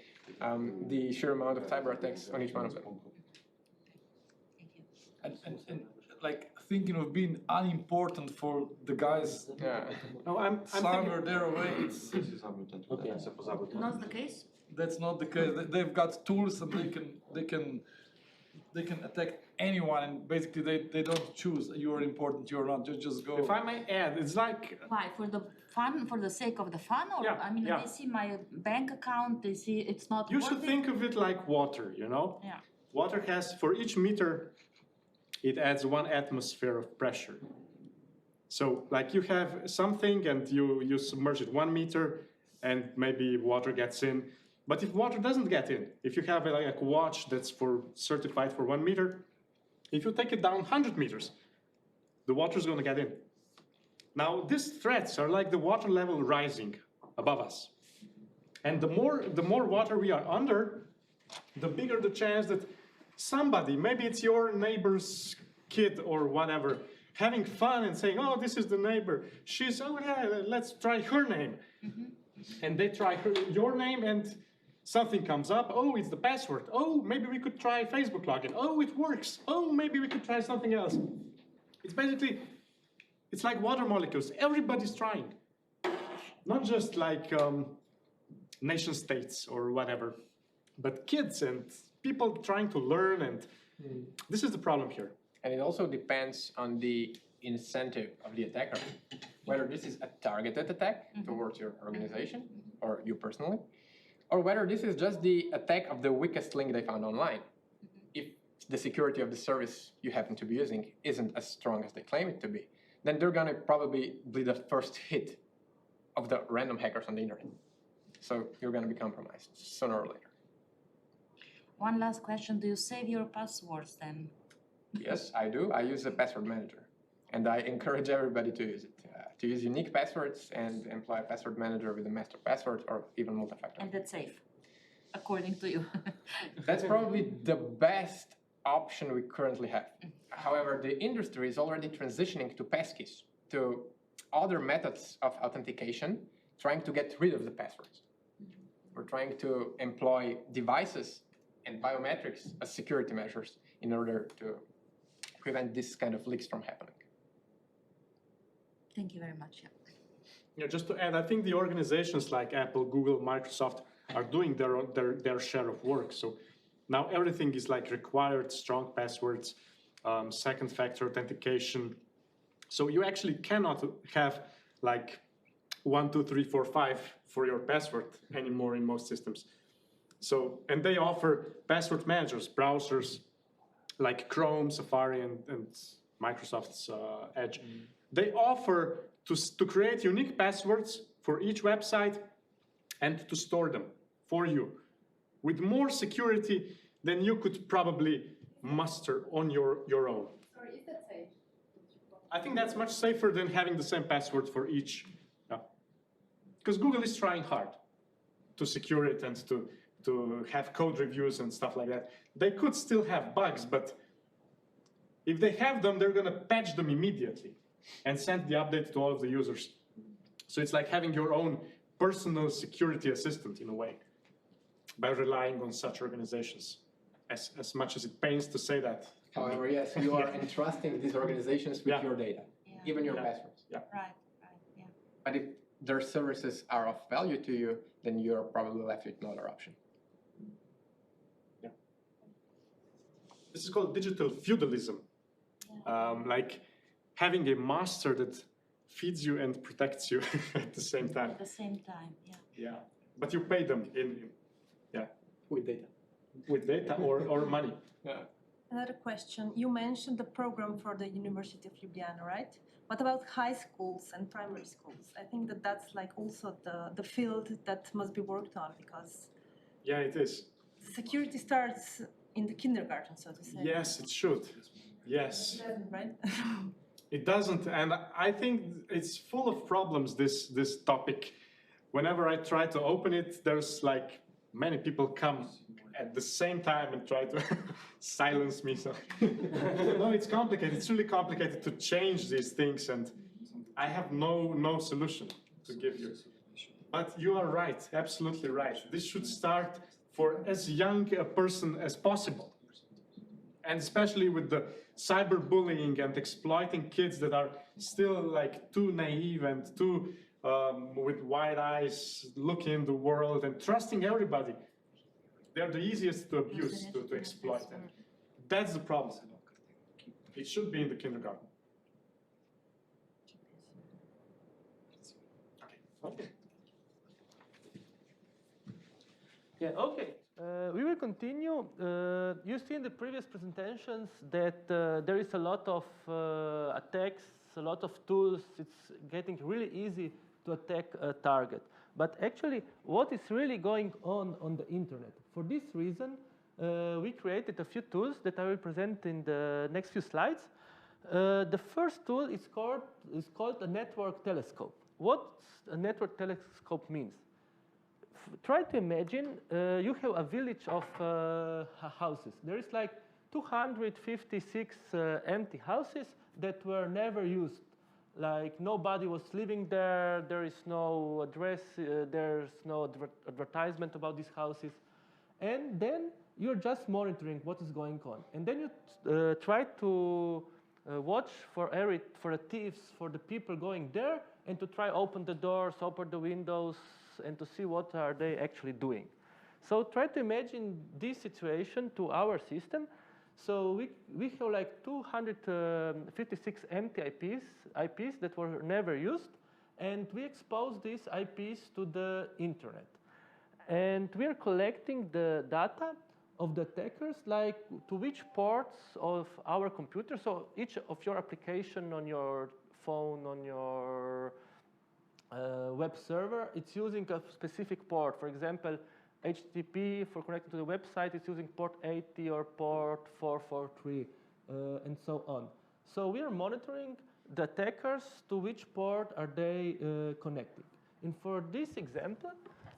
B: the sheer amount of cyber attacks on each one of them.
C: And like thinking of being unimportant for the guys somewhere there away, it's
D: Not the case?
C: That's not the case. They've got tools and they can attack anyone, and basically they don't choose you're important, you're not. Just go.
A: If I may add, it's like
D: Why? For the fun, for the sake of the fun? Or
A: Yeah,
D: I mean,
A: yeah.
D: they see my bank account, they see it's not
A: you
D: worth
A: should
D: it.
A: think of it like water, you know?
D: Yeah.
A: Water has, for each meter, it adds 1 atmosphere of pressure. So like you have something and you submerge it 1 meter and maybe water gets in. But if water doesn't get in, if you have like a watch that's certified for 1 meter, if you take it down 100 meters, the water's going to get in. Now, these threats are like the water level rising above us. And the more water we are under, the bigger the chance that somebody, maybe it's your neighbor's kid or whatever, having fun and saying, oh, this is the neighbor. She's, oh yeah, let's try her name. Mm-hmm. And they try your name and something comes up. Oh, it's the password. Oh, maybe we could try Facebook login. Oh, it works. Oh, maybe we could try something else. It's basically, it's like water molecules. Everybody's trying. Not just like nation states or whatever, but kids and people trying to learn, and this is the problem here.
B: And it also depends on the incentive of the attacker, whether this is a targeted attack towards your organization or you personally, or whether this is just the attack of the weakest link they found online. If the security of the service you happen to be using isn't as strong as they claim it to be, then they're going to probably be the first hit of the random hackers on the internet. So you're going to be compromised sooner or later.
D: One last question, do you save your passwords then?
B: Yes, I do. I use a password manager, and I encourage everybody to use it. To use unique passwords and employ a password manager with a master password or even multi-factor.
D: And that's safe, according to you.
B: That's probably the best option we currently have. However, the industry is already transitioning to passkeys, to other methods of authentication, trying to get rid of the passwords. We're trying to employ devices and biometrics as security measures in order to prevent this kind of leaks from happening.
D: Thank you very much.
A: Yeah, just to add, I think the organizations like Apple, Google, Microsoft are doing their share of work. So now everything is like required strong passwords, second factor authentication. So you actually cannot have like 1, 2, 3, 4, 5 for your password anymore in most systems. So, and they offer password managers, browsers like Chrome, Safari, and Microsoft's Edge. They offer to create unique passwords for each website and to store them for you with more security than you could probably muster on your own.
E: Sorry, is that safe?
A: I think that's much safer than having the same password for each. Because Google is trying hard to secure it and to have code reviews and stuff like that. They could still have bugs, but if they have them, they're going to patch them immediately and send the update to all of the users. So it's like having your own personal security assistant in a way by relying on such organizations, as much as it pains to say that.
B: However, yes, you are entrusting these organizations with your data, even your passwords.
A: Yeah.
D: Right, yeah.
B: But if their services are of value to you, then you're probably left with no other option.
A: Yeah. This is called digital feudalism. Like having a master that feeds you and protects you at the same time.
D: At the same time, yeah.
A: Yeah, but you pay them
B: With data.
A: with data or money.
B: Yeah.
E: Another question. You mentioned the program for the University of Ljubljana, right? What about high schools and primary schools? I think that that's like also the field that must be worked on, because
A: Yeah, it is.
E: security starts in the kindergarten, so to say.
A: Yes, it should. Yes.
E: Right?
A: It doesn't, and I think it's full of problems, this topic. Whenever I try to open it, there's like many people come at the same time and try to silence me. So no, it's complicated. It's really complicated to change these things, and I have no solution to give you. But you are right, absolutely right. This should start for as young a person as possible. And especially with the cyberbullying and exploiting kids that are still like too naive and too with wide eyes looking in the world and trusting everybody. They're the easiest to abuse, to exploit them. That's the problem. It should be in the kindergarten. Okay.
F: Yeah, okay. We will continue. You see in the previous presentations that there is a lot of attacks, a lot of tools. It's getting really easy to attack a target. But actually, what is really going on the internet? For this reason, we created a few tools that I will present in the next few slides. The first tool is called a network telescope. What a network telescope means? Try to imagine you have a village of houses. There is like 256 empty houses that were never used. Like nobody was living there, there is no address, there's no advertisement about these houses. And then you're just monitoring what is going on. And then you try to watch for the thieves, for the people going there, and to try open the doors, open the windows, and to see what are they actually doing. So try to imagine this situation to our system. So we have like 256 empty IPs that were never used, and we expose these IPs to the internet. And we are collecting the data of the attackers, like to which ports of our computer, so each of your application on your phone, on your web server, it's using a specific port. For example, HTTP for connecting to the website is using port 80 or port 443, and so on. So we are monitoring the attackers to which port are they connecting. And for this example,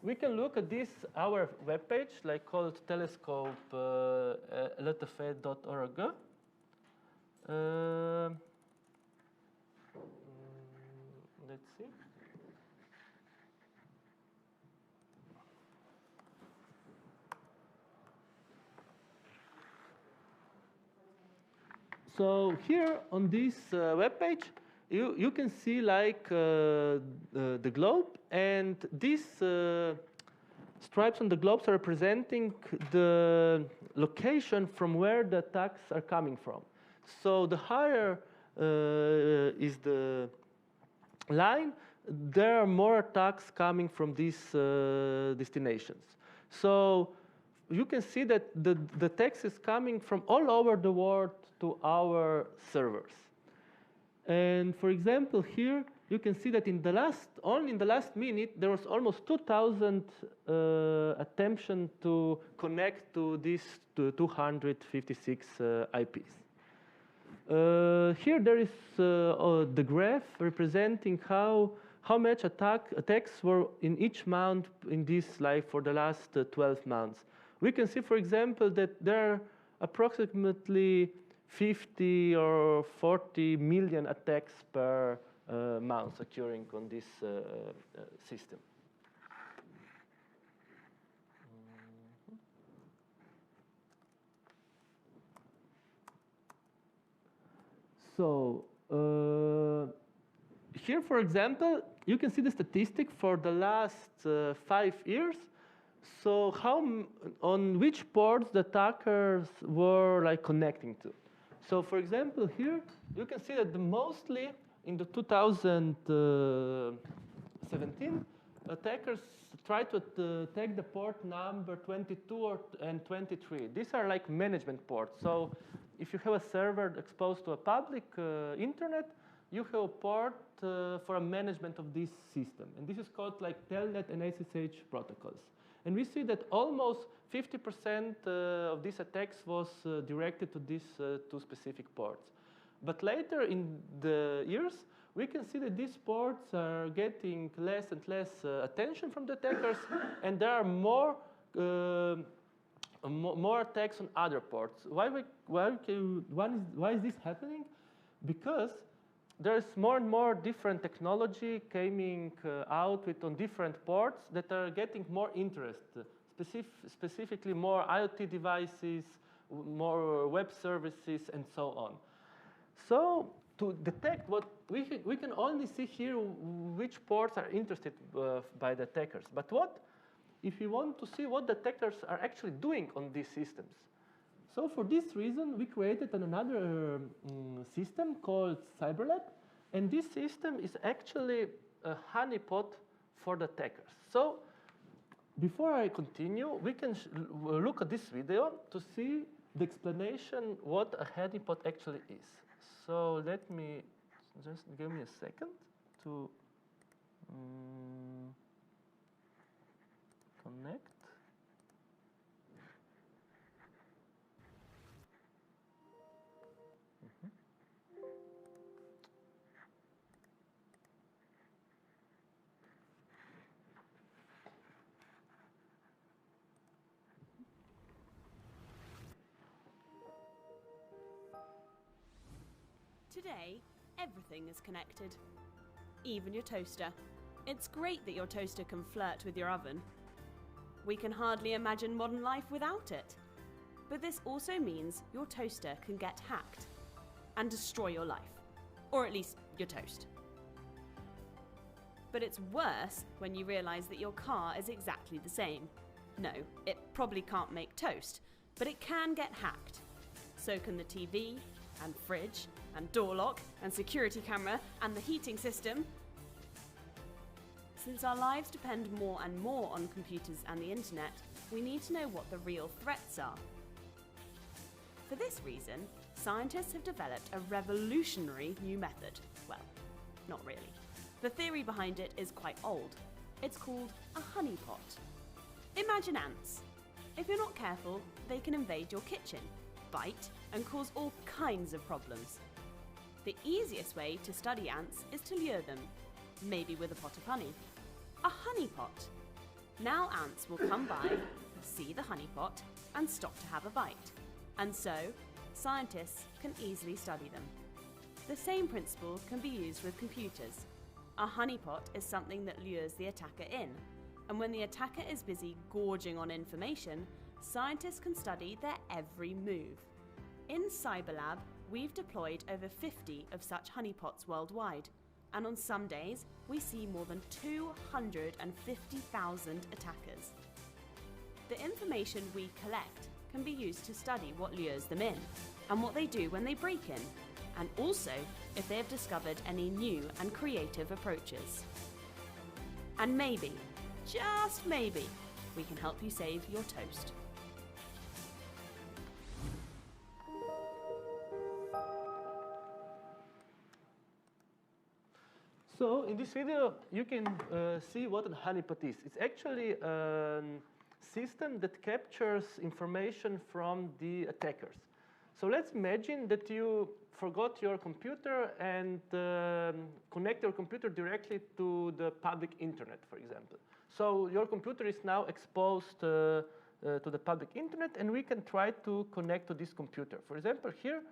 F: we can look at this, our webpage, like called telescope.ltf.org. Let's see. So here on this webpage, you can see like the globe, and these stripes on the globes are representing the location from where the attacks are coming from. So the higher is the line, there are more attacks coming from these destinations. So you can see that the text is coming from all over the world to our servers. And for example, here you can see that only in the last minute, there was almost 2,000 attempts to connect to these 256 IPs. Here there is the graph representing how much attacks were in each month in this life for the last 12 months. We can see, for example, that there are approximately 50 or 40 million attacks per month occurring on this system. So here, for example, you can see the statistic for the last 5 years. So on which ports the attackers were like connecting to. So for example, here you can see that mostly in the 2017, attackers tried to attack the port number 22 and 23. These are like management ports. So if you have a server exposed to a public internet, you have a port for a management of this system. And this is called like Telnet and SSH protocols. And we see that almost 50% of these attacks was directed to these two specific ports. But later in the years, we can see that these ports are getting less and less attention from the attackers, and there are more attacks on other ports. Why is this happening? Because there's more and more different technology coming out on different ports that are getting more interest, specifically more IoT devices, more web services, and so on. So to detect what we can only see here which ports are interested by the attackers. But what if you want to see what the attackers are actually doing on these systems? So for this reason, we created another system called Cyberlab, and this system is actually a honeypot for the attackers. So before I continue, we can look at this video to see the explanation what a honeypot actually is. So let me just give me a second to connect.
G: Today, everything is connected. Even your toaster. It's great that your toaster can flirt with your oven. We can hardly imagine modern life without it. But this also means your toaster can get hacked and destroy your life. Or at least your toast. But it's worse when you realise that your car is exactly the same. No, it probably can't make toast, but it can get hacked. So can the TV, and fridge, and door lock, and security camera, and the heating system. Since our lives depend more and more on computers and the internet, we need to know what the real threats are. For this reason, scientists have developed a revolutionary new method. Well, not really. The theory behind it is quite old. It's called a honeypot. Imagine ants. If you're not careful, they can invade your kitchen, bite, and cause all kinds of problems. The easiest way to study ants is to lure them, maybe with a pot of honey. A honeypot. Now ants will come by, see the honeypot, and stop to have a bite. And so, scientists can easily study them. The same principle can be used with computers. A honeypot is something that lures the attacker in, and when the attacker is busy gorging on information, scientists can study their every move. In Cyberlab, we've deployed over 50 of such honeypots worldwide, and on some days, we see more than 250,000 attackers. The information we collect can be used to study what lures them in, and what they do when they break in, and also if they have discovered any new and creative approaches. And maybe, just maybe, we can help you save your toast.
F: So in this video, you can see what a honeypot is. It's actually a system that captures information from the attackers. So let's imagine that you forgot your computer and connect your computer directly to the public internet, for example. So your computer is now exposed to the public internet, and we can try to connect to this computer. For example, here,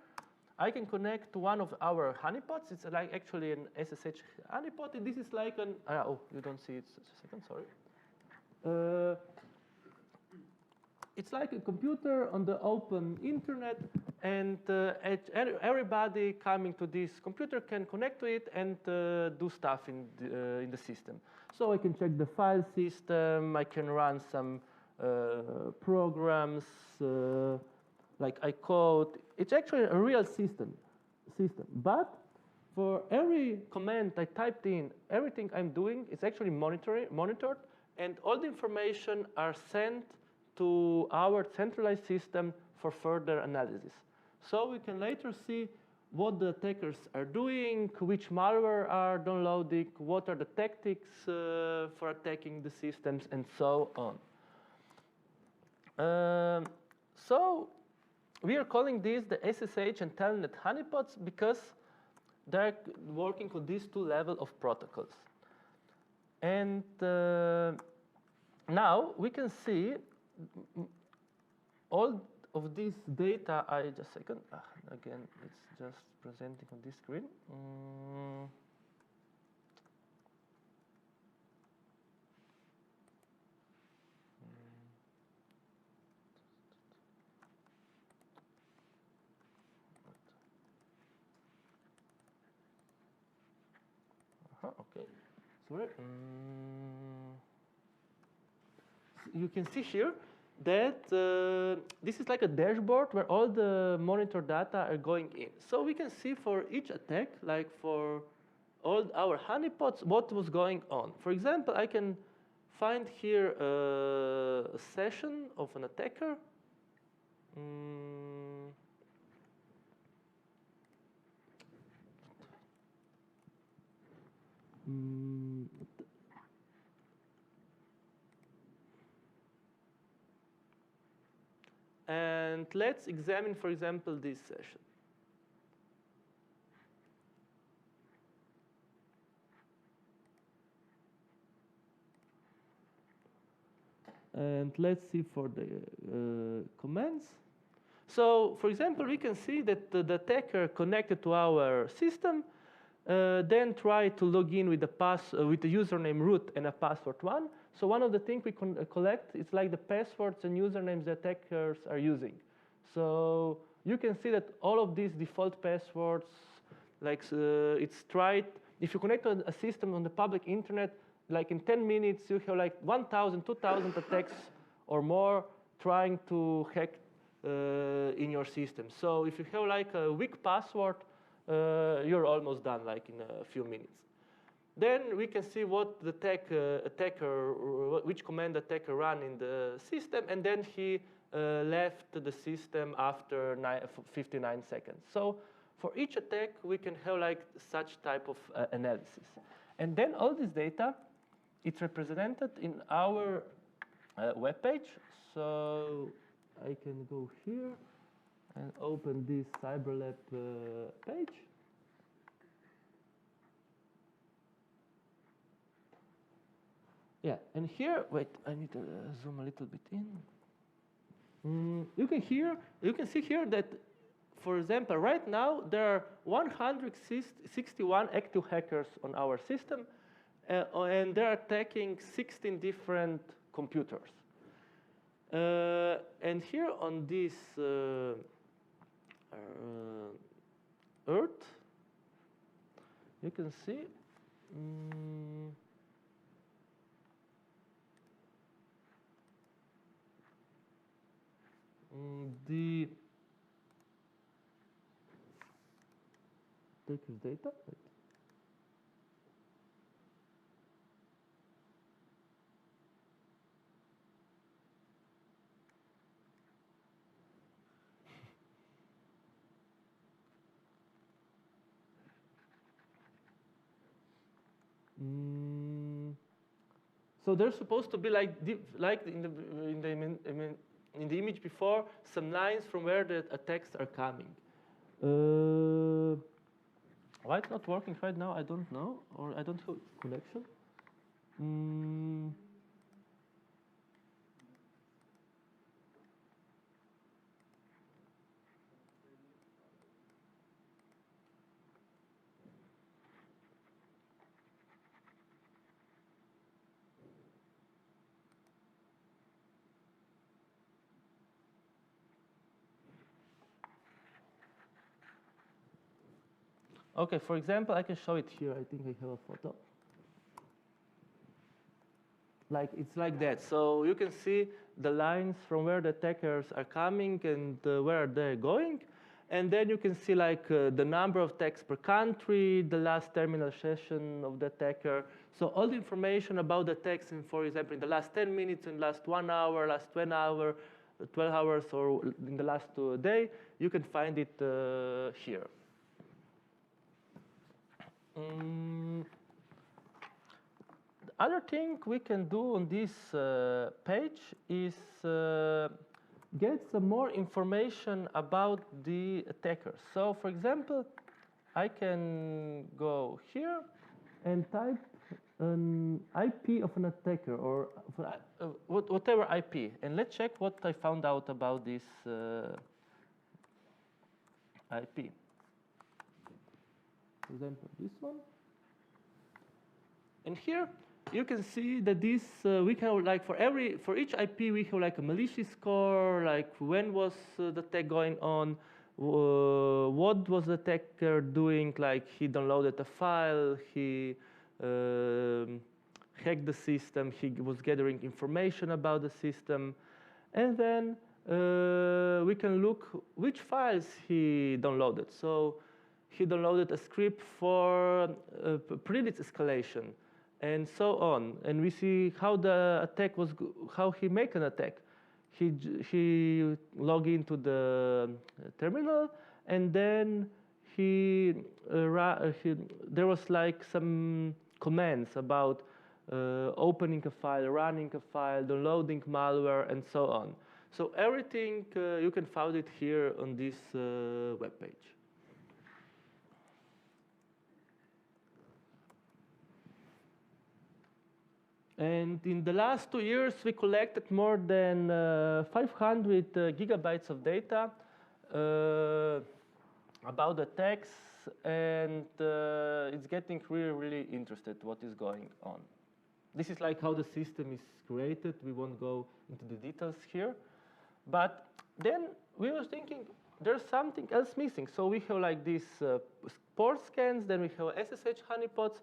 F: I can connect to one of our honeypots. It's like actually an SSH honeypot, and this is like an, oh, you don't see it, just a second, sorry. It's like a computer on the open internet, and everybody coming to this computer can connect to it and do stuff in the system. So I can check the file system, I can run some programs, like I code. It's actually a real system. But for every command I typed in, everything I'm doing is actually monitored, and all the information are sent to our centralized system for further analysis. So we can later see what the attackers are doing, which malware are downloading, what are the tactics for attacking the systems, and so on. So we are calling this the SSH and Telnet honeypots because they're working on these two levels of protocols. And now we can see all of this data. Just a second. Again, it's just presenting on this screen. Okay. Sorry. You can see here that this is like a dashboard where all the monitor data are going in. So we can see for each attack, like for all our honeypots, what was going on. For example, I can find here a session of an attacker. And let's examine, for example, this session. And let's see for the commands. So, for example, we can see that the attacker connected to our system, then try to log in with the username root and a password 1. So one of the things we collect is like the passwords and usernames the attackers are using. So you can see that all of these default passwords, like it's tried. If you connect to a system on the public internet, like in 10 minutes, you have like 1,000, 2,000 attacks or more trying to hack in your system. So if you have like a weak password, you're almost done, like in a few minutes. Then we can see what the which command the attacker ran in the system, and then he left the system after 59 seconds. So for each attack, we can have like such type of analysis. And then all this data, it's represented in our web page. So I can go here and open this CyberLab page. Yeah, and here, wait, I need to zoom a little bit in. You can see here that, for example, right now there are 161 active hackers on our system, and they're attacking 16 different computers. And here on this Earth, you can see the takers data. So there's supposed to be like in the image before, some lines from where the attacks are coming. Why it's not working right now, I don't know, or I don't have connection. Okay, for example, I can show it here. I think I have a photo. It's like that. So you can see the lines from where the attackers are coming and where they're going. And then you can see the number of attacks per country, the last terminal session of the attacker. So all the information about the attacks, for example, in the last 10 minutes, in the last 1 hour, last 12 hours, or in the last day, you can find it here. The other thing we can do on this page is get some more information about the attackers. So, for example, I can go here and type an IP of an attacker or whatever IP, and let's check what I found out about this IP. For example, this one. And here you can see that this we can for each IP we have a malicious score, when was the attack going on, what was the attacker doing, he downloaded a file, he hacked the system, he was gathering information about the system, and then we can look which files he downloaded. So he downloaded a script for privilege escalation, and so on. And we see how the attack was, how he make an attack. He log into the terminal, and then there was some commands about opening a file, running a file, downloading malware, and so on. So everything you can find it here on this web page. And in the last 2 years, we collected more than 500 gigabytes of data about attacks, and it's getting really, really interested what is going on. This is how the system is created. We won't go into the details here. But then we were thinking there's something else missing. So we have these port scans, then we have SSH honeypots,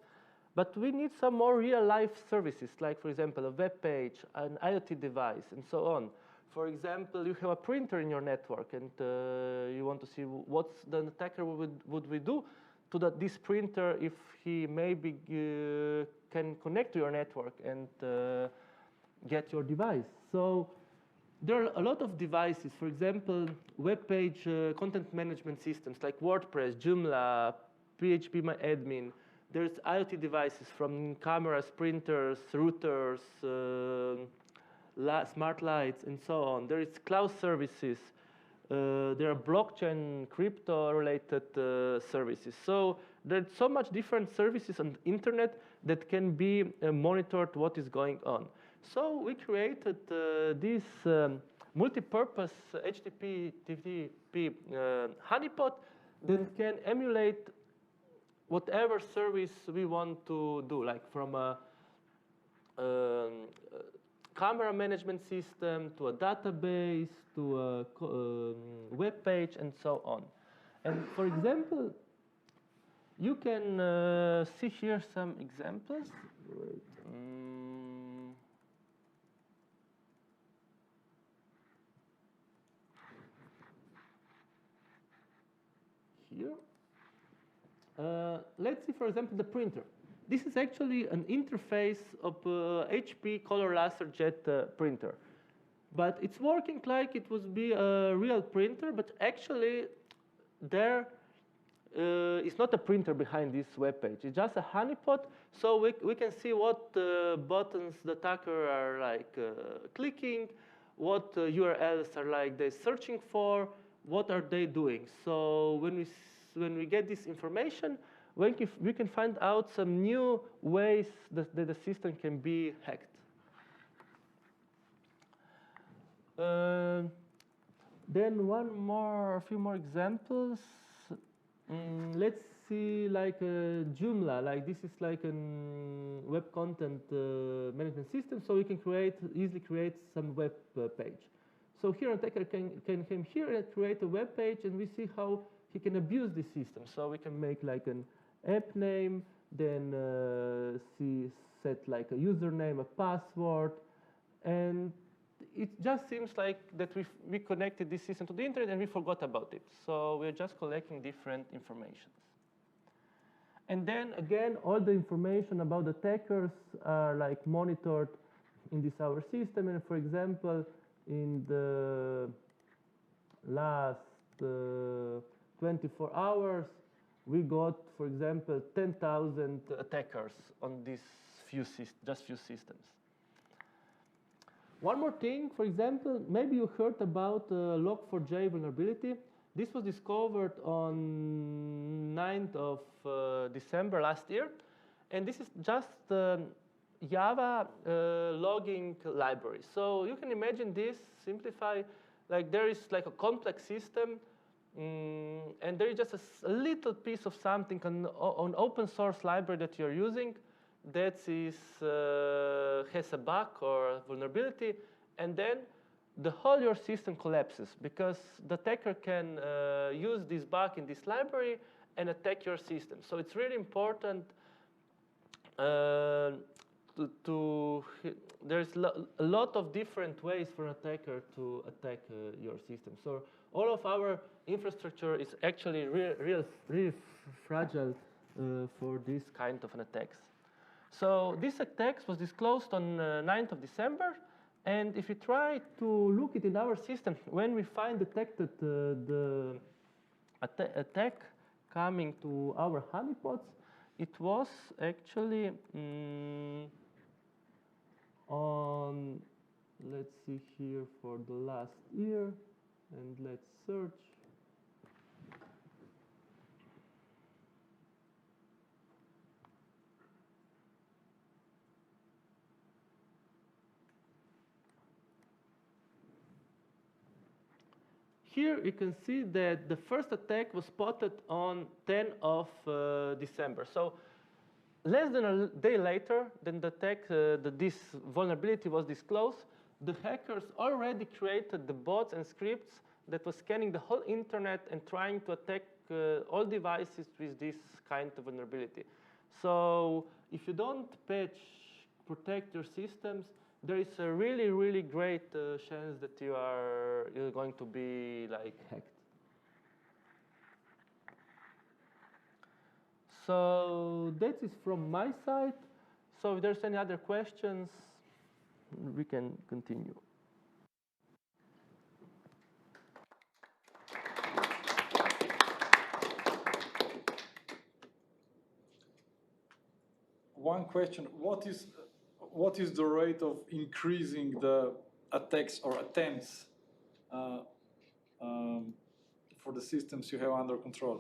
F: but we need some more real-life services, for example, a web page, an IoT device, and so on. For example, you have a printer in your network, and you want to see what the attacker would do to this printer if he maybe can connect to your network and get your device. So there are a lot of devices. For example, web page content management systems like WordPress, Joomla, PHPMyAdmin, There's IoT devices from cameras, printers, routers, smart lights, and so on. There is cloud services. There are blockchain, crypto-related services. So there's so much different services on the internet that can be monitored what is going on. So we created this multi-purpose HTTP honeypot that can emulate whatever service we want to do, like from a camera management system to a database to a web page and so on. And for example, you can see here some examples. Here. Let's see, for example, the printer. This is actually an interface of HP color laser jet printer. But it's working like it would be a real printer, but actually there is not a printer behind this web page. It's just a honeypot, so we can see what buttons the attacker are like clicking, what URLs are like they searching for, what are they doing. So when we get this information, we can find out some new ways that the system can be hacked. Then a few more examples. Let's see, like Joomla. Like this is like a web content management system, so we can easily create some web page. So here, an attacker can come here and create a web page, and we see how he can abuse this system. So we can make like an app name, then set like a username, a password, and it just seems like that we connected this system to the internet and we forgot about it. So we're just collecting different information. And then again, all the information about the attackers are like monitored in this our system. And for example, in the last 24 hours, we got, for example, 10,000 attackers on these few systems. One more thing, for example, maybe you heard about Log4j vulnerability. This was discovered on 9th of December last year. And this is just Java logging library. So you can imagine this, simplify, like there is like a complex system, and there is just a little piece of something on open source library that you're using that has a bug or a vulnerability, and then the whole your system collapses because the attacker can use this bug in this library and attack your system. So it's really important there's a lot of different ways for an attacker to attack your system. So all of our infrastructure is actually really fragile for this kind of an attacks. So this attack was disclosed on 9th of December. And if you try to look it in our system, when we detected the attack coming to our honeypots, it was actually on, let's see here for the last year, and let's search. Here you can see that the first attack was spotted on 10th of December. So less than a day later than the attack, this vulnerability was disclosed, the hackers already created the bots and scripts that was scanning the whole internet and trying to attack all devices with this kind of vulnerability. So if you don't protect your systems, there is a really great chance that you're going to be like hacked. So that is from my side. So if there's any other questions, we can continue.
C: one question. What is the rate of increasing the attacks or attempts for the systems you have under control?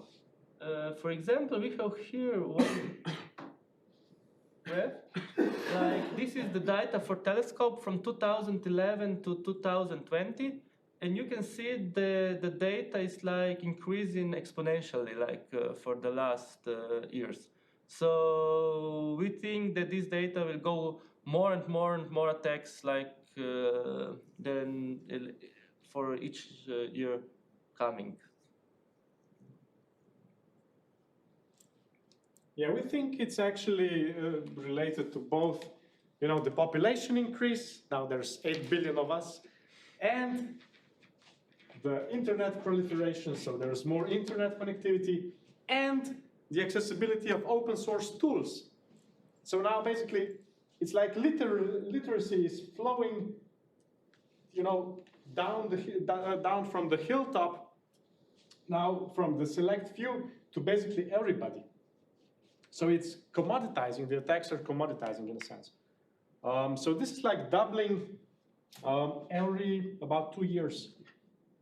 F: For example, we have here one graph. Like this is the data for telescope from 2011 to 2020, and you can see the data is like increasing exponentially, like for the last years. So we think that this data will go more and more and more attacks, like then for each year coming.
A: Yeah, we think it's actually related to both, you know, the population increase, now there's 8 billion of us, and the internet proliferation, so there's more internet connectivity, and the accessibility of open source tools. So now basically, it's like literacy is flowing, you know, down from the hilltop, now from the select few to basically everybody. So it's commoditizing, the attacks are commoditizing in a sense. So this is like doubling every about 2 years.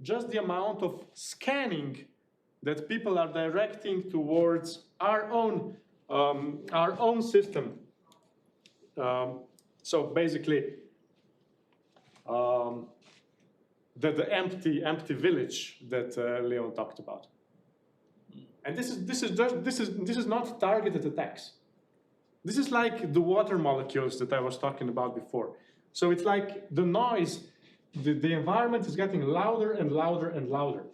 A: Just the amount of scanning that people are directing towards our own system. So basically, the empty village that Leon talked about. And this is not targeted attacks. This is like the water molecules that I was talking about before. So it's like the noise, the environment is getting louder and louder and louder.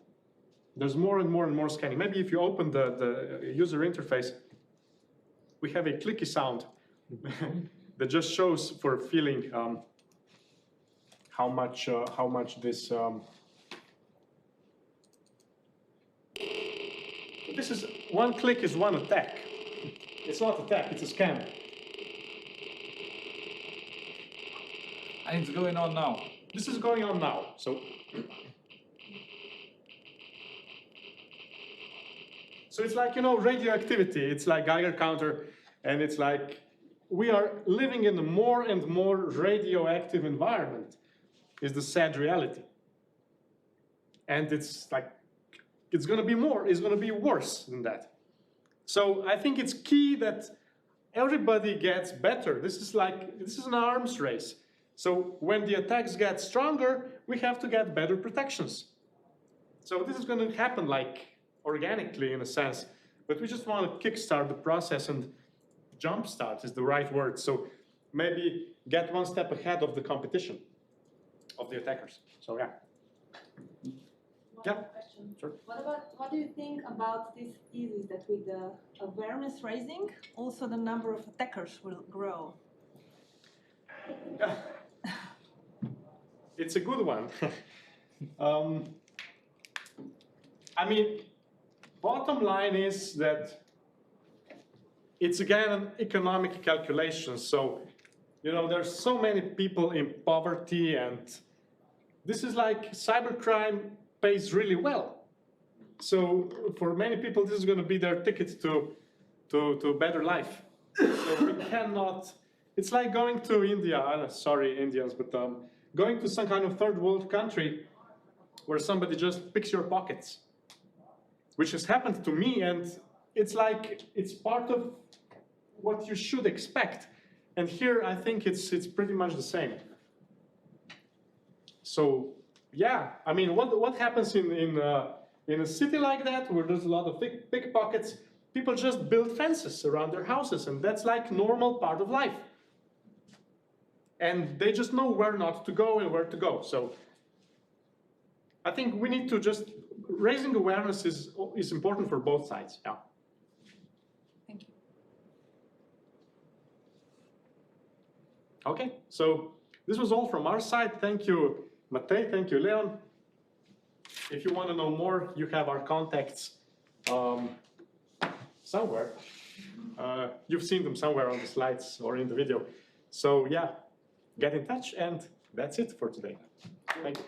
A: There's more and more and more scanning. Maybe if you open the user interface, we have a clicky sound that just shows for feeling how much this. This is one click is one attack. It's not attack, it's a scan.
C: And it's going on now.
A: This is going on now. So it's like, you know, radioactivity. It's like Geiger counter, and it's like we are living in a more and more radioactive environment is the sad reality. And it's like, it's going to be more, it's going to be worse than that. So I think it's key that everybody gets better. This is an arms race. So when the attacks get stronger, we have to get better protections. So this is going to happen like organically in a sense, but we just want to kickstart the process, and jumpstart is the right word. So maybe get one step ahead of the competition of the attackers. So yeah. Yeah.
E: Question.
A: Sure.
E: What do you think about this thesis that with the awareness raising, also the number of attackers will grow?
A: It's a good one. I mean, bottom line is that it's again an economic calculation. So, you know, there's so many people in poverty, and this is like cybercrime pays really well. So for many people, this is going to be their ticket to a better life. So we cannot, it's like going to India, sorry Indians, but going to some kind of third world country where somebody just picks your pockets, which has happened to me, and it's like, it's part of what you should expect. And here I think it's pretty much the same. So yeah, I mean, what happens in a city like that, where there's a lot of pickpockets, people just build fences around their houses, and that's like normal part of life. And they just know where not to go and where to go. So I think we need to just, raising awareness is important for both sides, yeah.
E: Thank you.
A: Okay, so this was all from our side. Thank you, Matej, thank you, Leon. If you want to know more, you have our contacts somewhere. You've seen them somewhere on the slides or in the video. So yeah, get in touch, and that's it for today. Thank you.